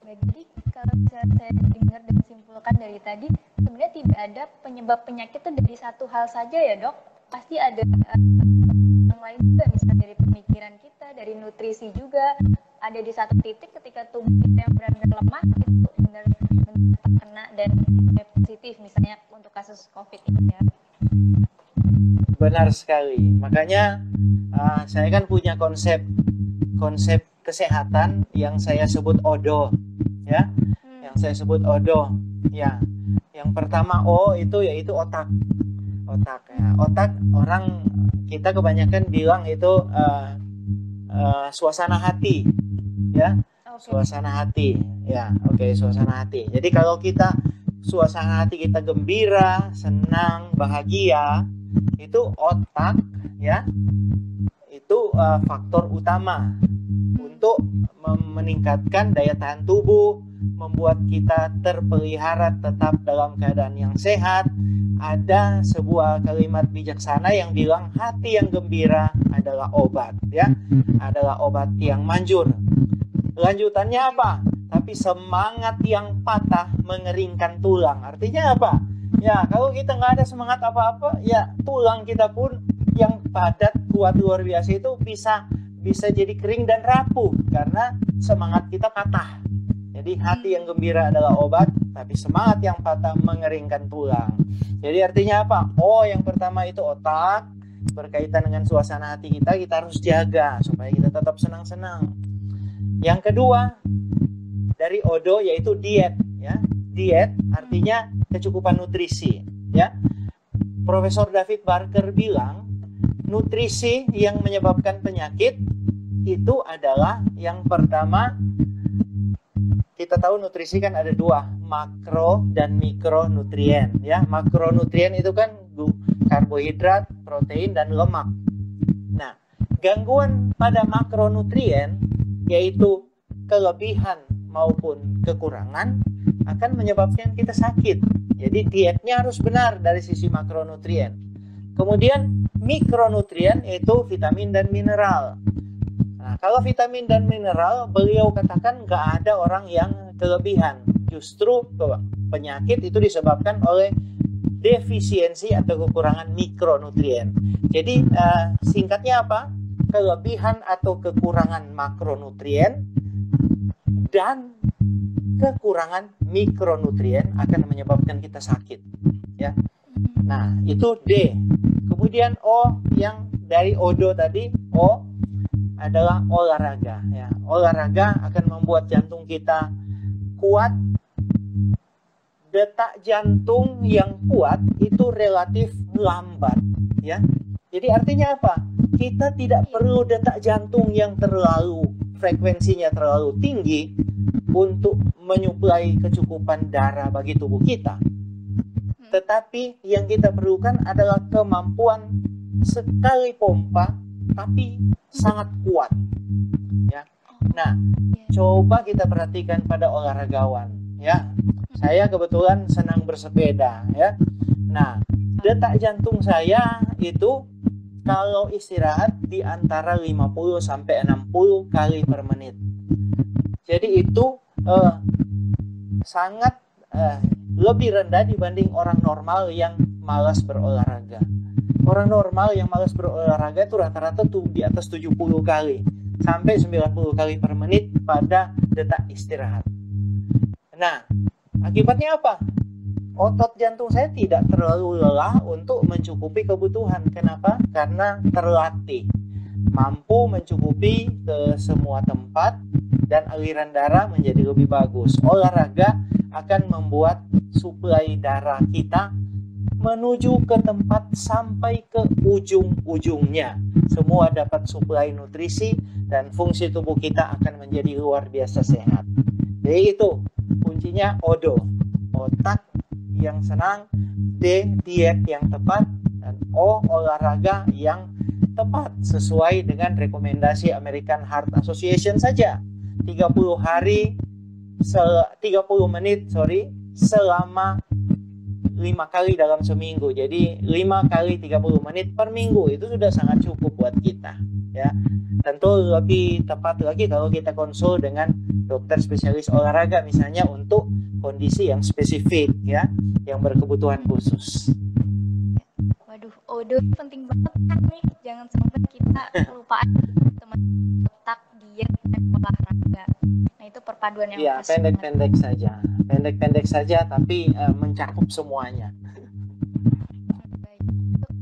Jadi kalau saya dengar dan simpulkan dari tadi, sebenarnya tidak ada penyebab penyakit itu dari satu hal saja ya dok? Pasti ada yang lain juga, misalnya dari pemikiran kita, dari nutrisi juga. Ada di satu titik ketika tubuh kita yang benar-benar lemah, itu benar-benar terkena dan positif, misalnya untuk kasus COVID ini ya. Benar sekali. Makanya saya kan punya konsep kesehatan yang saya sebut ODO, ya. Yang saya sebut ODO, ya. Yang pertama O itu yaitu otak. Ya. Otak, orang kita kebanyakan bilang itu suasana hati, ya. Suasana hati, ya. Oke, suasana hati. Jadi kalau kita suasana hati kita gembira, senang, bahagia, itu otak, ya, itu faktor utama untuk meningkatkan daya tahan tubuh, membuat kita terpelihara tetap dalam keadaan yang sehat. Ada sebuah kalimat bijaksana yang bilang hati yang gembira adalah obat, ya, adalah obat yang manjur. Lanjutannya apa? Tapi semangat yang patah mengeringkan tulang. Artinya apa? Ya, kalau kita nggak ada semangat apa-apa, ya tulang kita pun yang padat, kuat luar biasa itu bisa jadi kering dan rapuh karena semangat kita patah. Jadi hati yang gembira adalah obat, tapi semangat yang patah mengeringkan tulang. Jadi artinya apa? Oh, yang pertama itu otak, berkaitan dengan suasana hati kita harus jaga supaya kita tetap senang-senang. Yang kedua, dari Odo yaitu diet, ya. Diet artinya kecukupan nutrisi, ya. Profesor David Barker bilang nutrisi yang menyebabkan penyakit itu adalah yang pertama, kita tahu nutrisi kan ada dua, makro dan mikronutrien, ya. Makronutrien itu kan karbohidrat, protein, dan lemak. Nah, gangguan pada makronutrien yaitu kelebihan maupun kekurangan akan menyebabkan kita sakit. Jadi dietnya harus benar dari sisi makronutrien. Kemudian mikronutrien yaitu vitamin dan mineral. Nah, kalau vitamin dan mineral, beliau katakan nggak ada orang yang kelebihan. Justru penyakit itu disebabkan oleh defisiensi atau kekurangan mikronutrien. Jadi singkatnya apa? Kelebihan atau kekurangan makronutrien dan kekurangan mikronutrien akan menyebabkan kita sakit, ya. Nah, itu D. Kemudian O yang dari Odo tadi, O adalah olahraga, ya. Olahraga akan membuat jantung kita kuat. Detak jantung yang kuat itu relatif lambat, ya. Jadi artinya apa? Kita tidak perlu detak jantung yang frekuensinya terlalu tinggi untuk menyuplai kecukupan darah bagi tubuh kita. Tetapi yang kita perlukan adalah kemampuan sekali pompa tapi sangat kuat, ya. Nah, coba kita perhatikan pada olahragawan, ya. Saya kebetulan senang bersepeda, ya. Nah, detak jantung saya itu kalau istirahat di antara 50 sampai 60 kali per menit. Jadi itu sangat lebih rendah dibanding orang normal yang malas berolahraga. Orang normal yang malas berolahraga itu rata-rata tuh di atas 70 kali sampai 90 kali per menit pada detak istirahat. Nah, akibatnya apa? Otot jantung saya tidak terlalu lelah untuk mencukupi kebutuhan. Kenapa? Karena terlatih, mampu mencukupi ke semua tempat dan aliran darah menjadi lebih bagus. Olahraga akan membuat suplai darah kita menuju ke tempat sampai ke ujung-ujungnya. Semua dapat suplai nutrisi dan fungsi tubuh kita akan menjadi luar biasa sehat. Jadi itu kuncinya Odo. Otak yang senang, D diet yang tepat, dan O olahraga yang tepat sesuai dengan rekomendasi American Heart Association saja. 30 menit selama 5 kali dalam seminggu. Jadi 5 kali 30 menit per minggu itu sudah sangat cukup buat kita, ya. Tentu lebih tepat lagi kalau kita konsul dengan dokter spesialis olahraga misalnya untuk kondisi yang spesifik, ya, yang berkebutuhan khusus. Waduh, Odo penting banget kan nih. Jangan sampai kita kelupaan teman otak, diet, dan olahraga. Nah, itu perpaduan yang pas. Pendek-pendek saja tapi mencakup semuanya. Baik.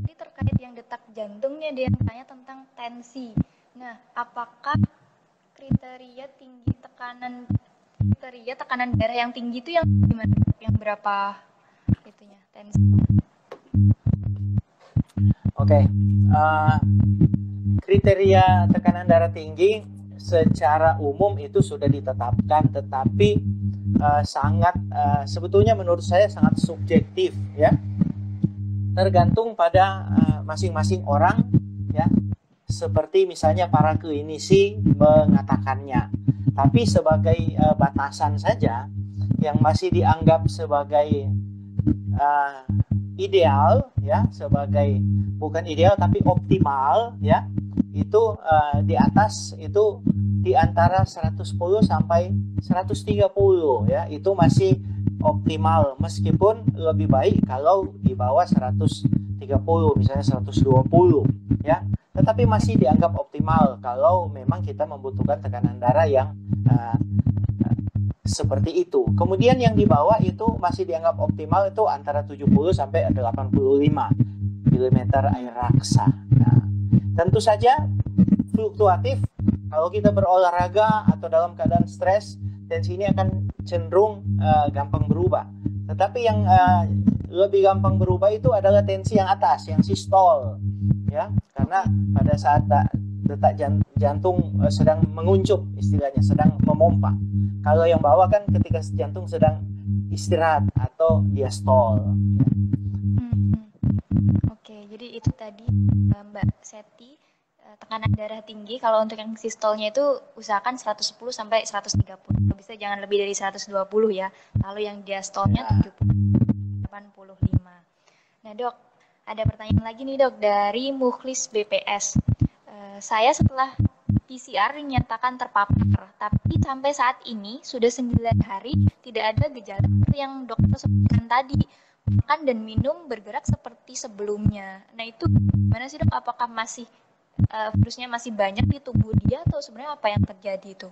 Jadi terkait yang detak jantungnya, dia tanya tentang tensi. Nah, apakah kriteria tekanan darah yang tinggi itu yang gimana? Yang berapa itunya tensi? Oke. Kriteria tekanan darah tinggi secara umum itu sudah ditetapkan, tetapi sebetulnya menurut saya sangat subjektif, ya. Tergantung pada masing-masing orang, ya. Seperti misalnya para klinisi mengatakannya. Tapi sebagai batasan saja yang masih dianggap sebagai ideal, ya, sebagai bukan ideal tapi optimal, ya. Itu di atas itu di antara 110 sampai 130, ya. Itu masih optimal, meskipun lebih baik kalau di bawah 130, misalnya 120 ya. Tetapi masih dianggap optimal kalau memang kita membutuhkan tekanan darah yang seperti itu. Kemudian yang di bawah itu masih dianggap optimal, itu antara 70 sampai 85 mm air raksa. Nah, tentu saja fluktuatif. Kalau kita berolahraga atau dalam keadaan stres, tensi ini akan cenderung gampang berubah. Tetapi yang lebih gampang berubah itu adalah tensi yang atas, yang sistol, ya, karena pada saat detak jantung sedang menguncup, istilahnya sedang memompa. Kalau yang bawah kan ketika jantung sedang istirahat atau diastol. Oke, jadi itu tadi Mbak Seti, tekanan darah tinggi. Kalau untuk yang sistolnya itu usahakan 110 sampai 130. Bisa jangan lebih dari 120 ya. Lalu yang diastolnya 70 85. Nah, Dok, ada pertanyaan lagi nih, Dok, dari Mukhlis BPS. Saya setelah PCR dinyatakan terpapar, tapi sampai saat ini sudah 9 hari tidak ada gejala yang dokter sebutkan tadi. Makan dan minum bergerak seperti sebelumnya. Nah, itu gimana sih, Dok? Apakah masih virusnya masih banyak di tubuh dia atau sebenarnya apa yang terjadi itu?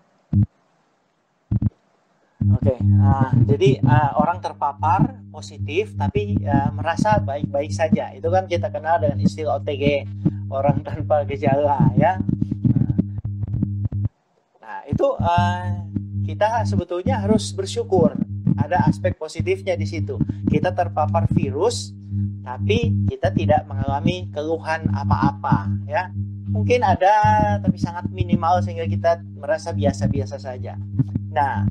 Oke, jadi orang terpapar positif tapi merasa baik-baik saja. Itu kan kita kenal dengan istilah OTG, orang tanpa gejala, ya. Nah, itu kita sebetulnya harus bersyukur. Ada aspek positifnya di situ. Kita terpapar virus, tapi kita tidak mengalami keluhan apa-apa, ya. Mungkin ada, tapi sangat minimal sehingga kita merasa biasa-biasa saja. Nah,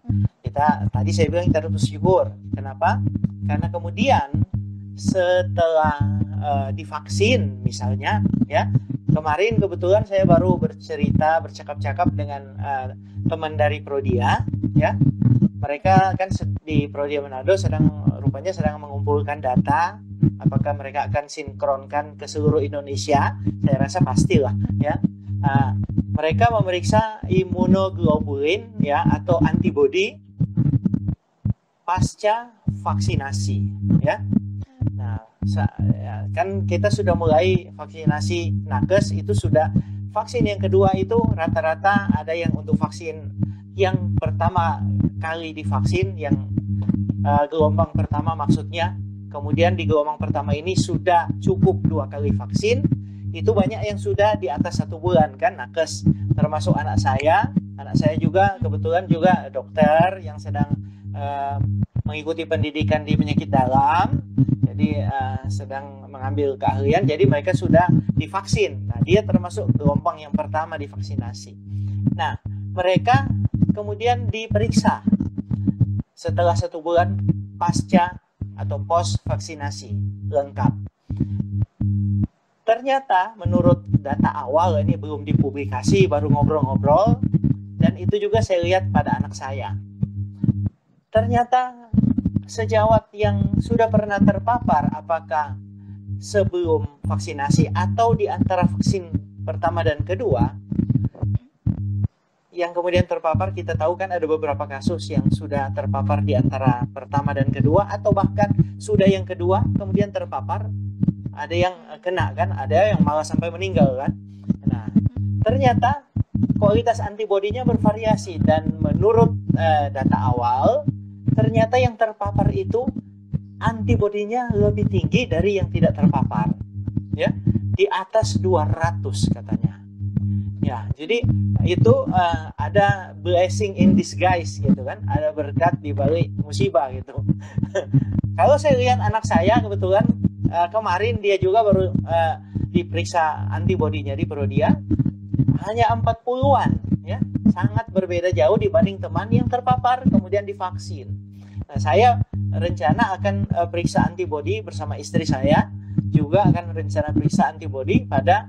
tadi saya bilang kita harus bersyukur. Kenapa? Karena kemudian setelah divaksin misalnya, ya, kemarin kebetulan saya baru bercakap-cakap dengan teman dari Prodia, ya. Mereka kan di Prodia Manado rupanya sedang mengumpulkan data. Apakah mereka akan sinkronkan ke seluruh Indonesia? Saya rasa pastilah, ya. Mereka memeriksa imunoglobulin, ya, atau antibodi pasca vaksinasi, ya. Nah, kan kita sudah mulai vaksinasi nakes, itu sudah vaksin yang kedua itu rata-rata ada yang untuk vaksin yang pertama kali divaksin, yang gelombang pertama maksudnya, kemudian di gelombang pertama ini sudah cukup 2 kali vaksin, itu banyak yang sudah di atas 1 bulan kan nakes, termasuk anak saya juga kebetulan juga dokter yang sedang mengikuti pendidikan di penyakit dalam, jadi sedang mengambil keahlian, jadi mereka sudah divaksin. Nah, dia termasuk gelombang yang pertama divaksinasi. Nah, mereka kemudian diperiksa setelah 1 bulan pasca atau post vaksinasi lengkap. Ternyata menurut data awal, ini belum dipublikasi, baru ngobrol-ngobrol, dan itu juga saya lihat pada anak saya. Ternyata sejawat yang sudah pernah terpapar, apakah sebelum vaksinasi atau di antara vaksin pertama dan kedua, yang kemudian terpapar, kita tahu kan ada beberapa kasus yang sudah terpapar di antara pertama dan kedua, atau bahkan sudah yang kedua kemudian terpapar, ada yang kena kan, ada yang malah sampai meninggal kan. Nah, ternyata kualitas antibodinya bervariasi, dan menurut data awal, ternyata yang terpapar itu antibodinya lebih tinggi dari yang tidak terpapar, ya, di atas 200 katanya. Ya, jadi itu ada blessing in disguise gitu kan, ada berkat di balik musibah gitu. Kalau saya lihat anak saya kebetulan kemarin dia juga baru diperiksa antibodinya di Prodia, hanya 40-an, ya, sangat berbeda jauh dibanding teman yang terpapar kemudian divaksin. Nah, saya rencana akan periksa antibodi bersama istri saya, juga akan rencana periksa antibodi pada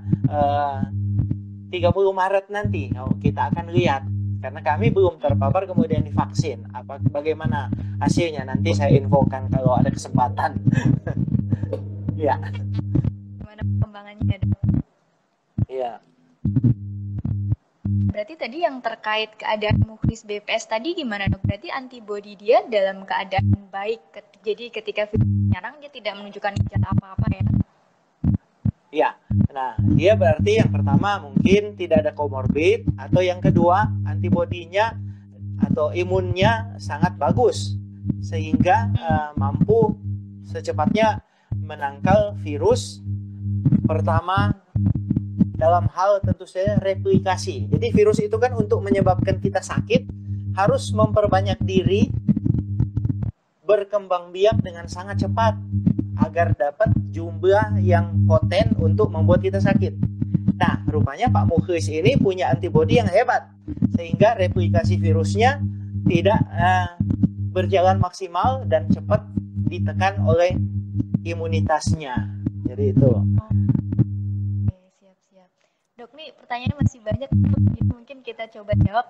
30 Maret nanti. Kita akan lihat, karena kami belum terpapar kemudian divaksin. Bagaimana hasilnya nanti saya infokan kalau ada kesempatan. Ya. Gimana perkembangannya, Dok? Iya. Berarti tadi yang terkait keadaan Mukhlis BPS tadi gimana, Dok? Berarti antibodi dia dalam keadaan baik. Jadi ketika virus menyerang dia tidak menunjukkan gejala apa-apa ya. Ya, nah dia berarti yang pertama mungkin tidak ada komorbid, atau yang kedua antibodinya atau imunnya sangat bagus sehingga mampu secepatnya menangkal virus. Pertama dalam hal tentu saja replikasi. Jadi virus itu kan untuk menyebabkan kita sakit harus memperbanyak diri, berkembang biak dengan sangat cepat agar dapat jumlah yang poten untuk membuat kita sakit. Nah, rupanya Pak Mukhlis ini punya antibodi yang hebat sehingga replikasi virusnya tidak berjalan maksimal dan cepat ditekan oleh imunitasnya. Jadi itu. Oke, siap-siap. Dok, nih pertanyaannya masih banyak. Jadi mungkin kita coba jawab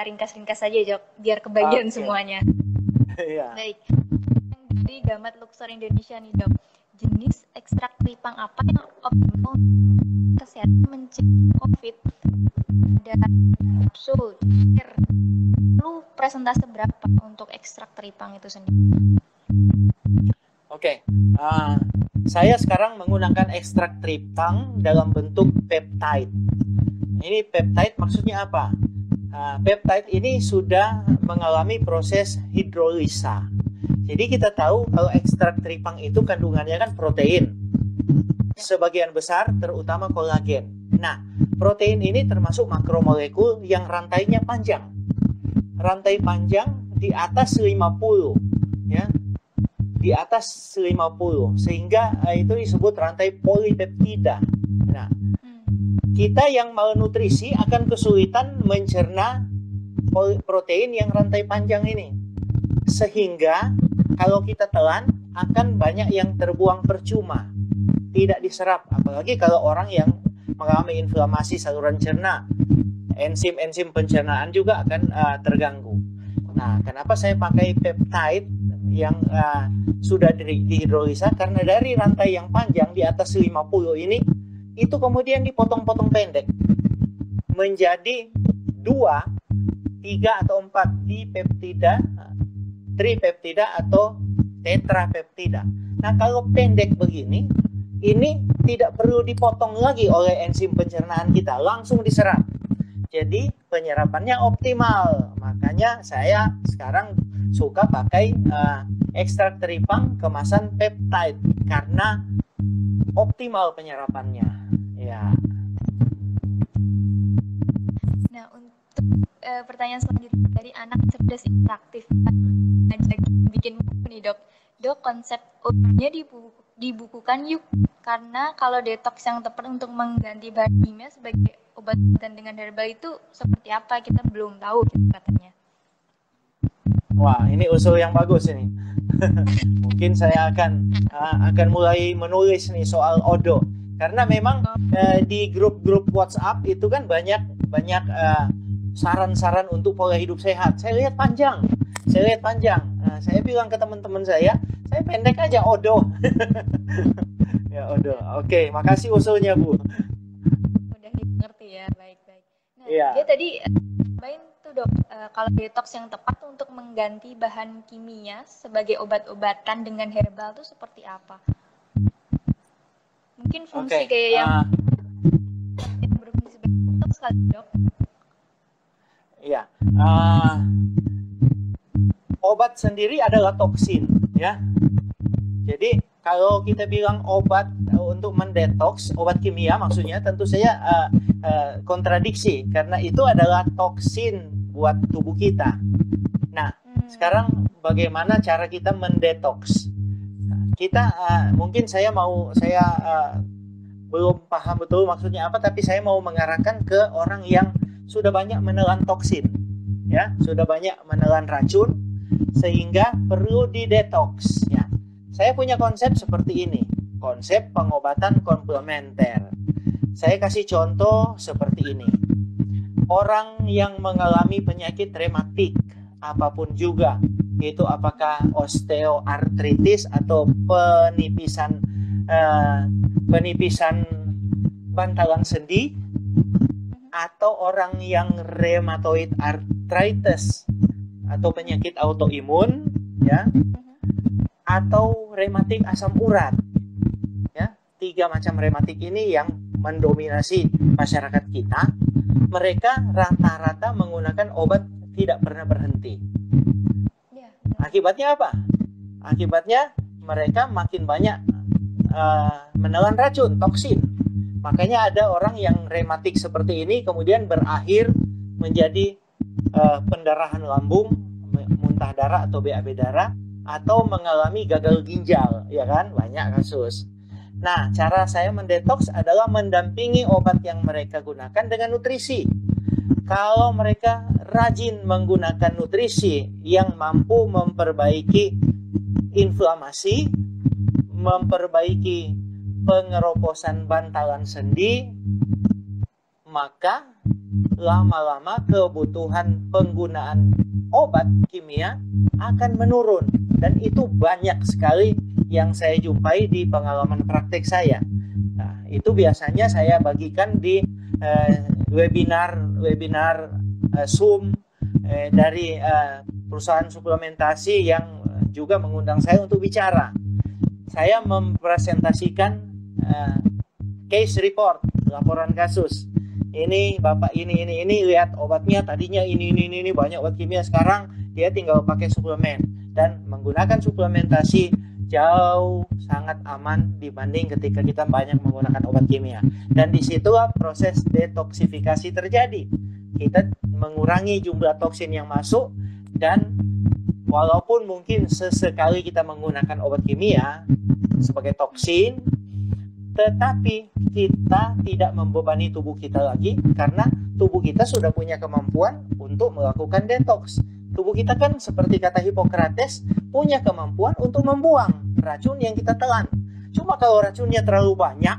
ringkas-ringkas saja, Dok, biar kebagian semuanya. Iya. Baik. Dari Gamat Luxor Indonesia nih, Dok. Jenis ekstrak tripang apa yang optimal kesehatan mencegah COVID? Ada kapsul, cair. Lalu presentase berapa untuk ekstrak tripang itu sendiri? Oke, saya sekarang menggunakan ekstrak tripang dalam bentuk peptide. Ini peptide maksudnya apa? Peptide ini sudah mengalami proses hidrolisa. Jadi kita tahu kalau ekstrak tripang itu kandungannya kan protein. Sebagian besar terutama kolagen. Nah, protein ini termasuk makromolekul yang rantainya panjang. Rantai panjang di atas 50, ya. Di atas 50 sehingga itu disebut rantai polipeptida. Nah, kita yang malnutrisi akan kesulitan mencerna protein yang rantai panjang ini. Sehingga kalau kita telan akan banyak yang terbuang percuma, tidak diserap, apalagi kalau orang yang mengalami inflamasi saluran cerna, enzim-enzim pencernaan juga akan terganggu. Nah, kenapa saya pakai peptide yang sudah dihidrolisa? Karena dari rantai yang panjang di atas 50 ini, itu kemudian dipotong-potong pendek menjadi 2, 3 atau 4 dipeptida, tripeptida atau tetrapeptida. Nah, kalau pendek begini, ini tidak perlu dipotong lagi oleh enzim pencernaan kita, langsung diserap. Jadi penyerapannya optimal. Makanya saya sekarang suka pakai ekstrak tripang kemasan peptide karena optimal penyerapannya. Ya. Nah, untuk pertanyaan selanjutnya dari anak cerdas interaktif, ngajak bikin buku nih, Dok. Dok, konsep obatnya dibukukan yuk, karena kalau detox yang tepat untuk mengganti bahan kimia sebagai obat-obatan dengan herbal itu seperti apa, kita belum tahu katanya. Wah, ini usul yang bagus ini. Mungkin saya akan mulai menulis nih soal Odo, karena memang di grup-grup WhatsApp itu kan banyak saran-saran untuk pola hidup sehat. Saya lihat panjang. Saya bilang ke teman-teman saya pendek aja Odo. Ya Odo. Oke, makasih usulnya Bu. Udah dimengerti ya, baik-baik. Nah, ya. Dia tadi main tuh, Dok, kalau detox yang tepat untuk mengganti bahan kimia sebagai obat-obatan dengan herbal itu seperti apa? Mungkin fungsi kayak yang berfungsi sebagai detox kali, Dok. Iya. Obat sendiri adalah toksin, ya. Jadi kalau kita bilang obat untuk mendetoks, obat kimia maksudnya tentu saja kontradiksi karena itu adalah toksin buat tubuh kita. Nah, sekarang bagaimana cara kita mendetoks? Kita mungkin saya belum paham betul maksudnya apa, tapi saya mau mengarahkan ke orang yang sudah banyak menelan toksin, ya, sudah banyak menelan racun sehingga perlu didetoks, ya. Saya punya konsep seperti ini, konsep pengobatan komplementer. Saya kasih contoh seperti ini. Orang yang mengalami penyakit rematik, apapun juga, itu apakah osteoartritis atau penipisan bantalan sendi, atau orang yang rheumatoid arthritis atau penyakit autoimun, ya, atau rematik asam urat. Ya, 3 macam rematik ini yang mendominasi masyarakat kita. Mereka rata-rata menggunakan obat tidak pernah berhenti. Akibatnya apa? Akibatnya mereka makin banyak menelan racun, toksin. Makanya ada orang yang rematik seperti ini kemudian berakhir menjadi pendarahan lambung, muntah darah atau BAB darah, atau mengalami gagal ginjal, ya kan? Banyak kasus. Nah, cara saya mendetoks adalah mendampingi obat yang mereka gunakan dengan nutrisi. Kalau mereka rajin menggunakan nutrisi yang mampu memperbaiki inflamasi, memperbaiki pengeroposan bantalan sendi, maka lama-lama kebutuhan penggunaan obat kimia akan menurun. Dan itu banyak sekali yang saya jumpai di pengalaman praktek saya. Nah, itu biasanya saya bagikan di webinar Zoom dari perusahaan suplementasi yang juga mengundang saya untuk bicara. Saya mempresentasikan case report, laporan kasus. Ini Bapak ini lihat obatnya tadinya ini banyak obat kimia, sekarang dia tinggal pakai suplemen dan menggunakan suplementasi jauh sangat aman dibanding ketika kita banyak menggunakan obat kimia. Dan disitulah proses detoksifikasi terjadi. Kita mengurangi jumlah toksin yang masuk, dan walaupun mungkin sesekali kita menggunakan obat kimia sebagai toksin, tetapi kita tidak membebani tubuh kita lagi karena tubuh kita sudah punya kemampuan untuk melakukan detoks. Tubuh kita kan seperti kata Hippocrates punya kemampuan untuk membuang racun yang kita telan. Cuma kalau racunnya terlalu banyak,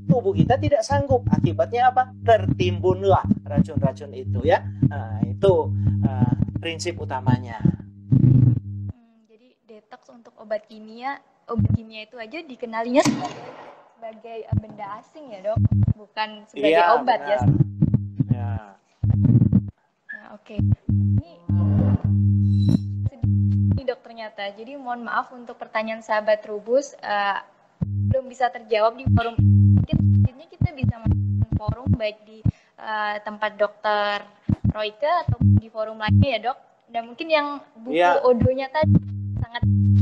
tubuh kita tidak sanggup. Akibatnya apa? Tertimbunlah racun-racun itu, ya. Nah, itu prinsip utamanya. Jadi detoks untuk obat kimia itu aja dikenalinya sebagai benda asing ya, Dok, bukan sebagai obat, benar. Ya. Nah, oke. Ini Dok ternyata. Jadi mohon maaf untuk pertanyaan sahabat Trubus belum bisa terjawab di forum. Mungkin kita bisa masuk forum baik di tempat Dokter Royke atau di forum lainnya ya, Dok. Dan mungkin yang buku audionya tadi sangat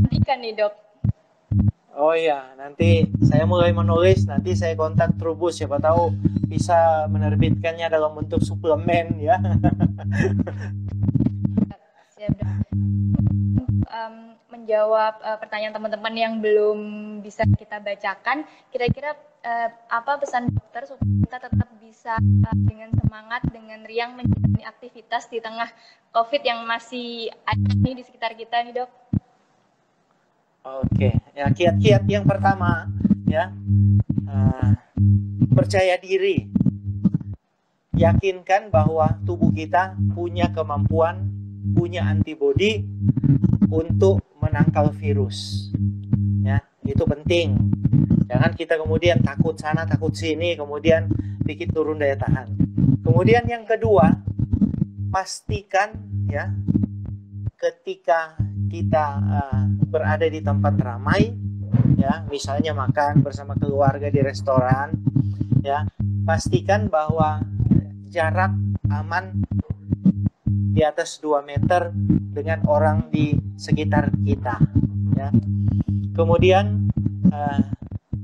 penting nih, Dok. Oh iya, nanti saya mulai menulis, nanti saya kontak Trubus, siapa tahu bisa menerbitkannya dalam bentuk suplemen, ya. Siap, Dok. Menjawab pertanyaan teman-teman yang belum bisa kita bacakan, kira-kira apa pesan dokter supaya kita tetap bisa dengan semangat, dengan riang menjalani aktivitas di tengah COVID yang masih ada nih di sekitar kita nih, Dok? Oke, ya, kiat-kiat yang pertama, ya, percaya diri, yakinkan bahwa tubuh kita punya kemampuan, punya antibodi untuk menangkal virus, ya, itu penting. Jangan kita kemudian takut sana takut sini, kemudian dikit turun daya tahan. Kemudian yang kedua, pastikan, ya, ketika kita berada di tempat ramai, ya, misalnya makan bersama keluarga di restoran, ya, pastikan bahwa jarak aman di atas 2 meter dengan orang di sekitar kita, ya. Kemudian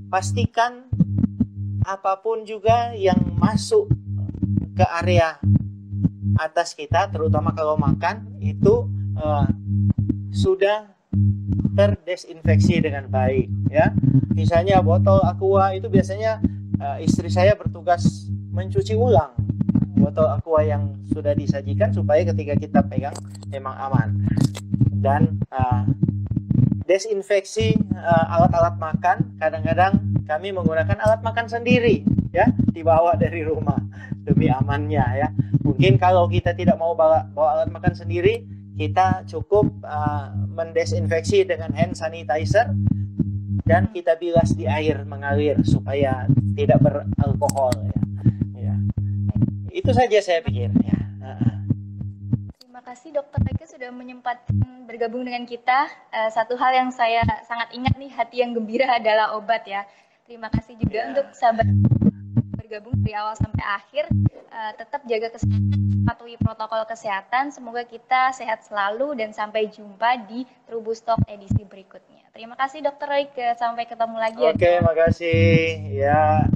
pastikan apapun juga yang masuk ke area atas kita, terutama kalau makan, itu sudah terdesinfeksi dengan baik, ya. Misalnya botol aqua itu biasanya istri saya bertugas mencuci ulang botol aqua yang sudah disajikan supaya ketika kita pegang memang aman. Dan desinfeksi alat-alat makan, kadang-kadang kami menggunakan alat makan sendiri, ya, dibawa dari rumah demi amannya, ya. Mungkin kalau kita tidak mau bawa alat makan sendiri, kita cukup mendesinfeksi dengan hand sanitizer dan kita bilas di air mengalir supaya tidak beralkohol, ya. Ya. Itu saja saya pikir, ya. Terima kasih Dokter Eka sudah menyempatkan bergabung dengan kita. Satu hal yang saya sangat ingat nih, hati yang gembira adalah obat ya. Terima kasih juga untuk sahabat bergabung dari awal sampai akhir. Tetap jaga kesehatan, patuhi protokol kesehatan. Semoga kita sehat selalu dan sampai jumpa di Trubus Talk edisi berikutnya. Terima kasih Dokter Eka, sampai ketemu lagi ya. Oke, makasih. Ya.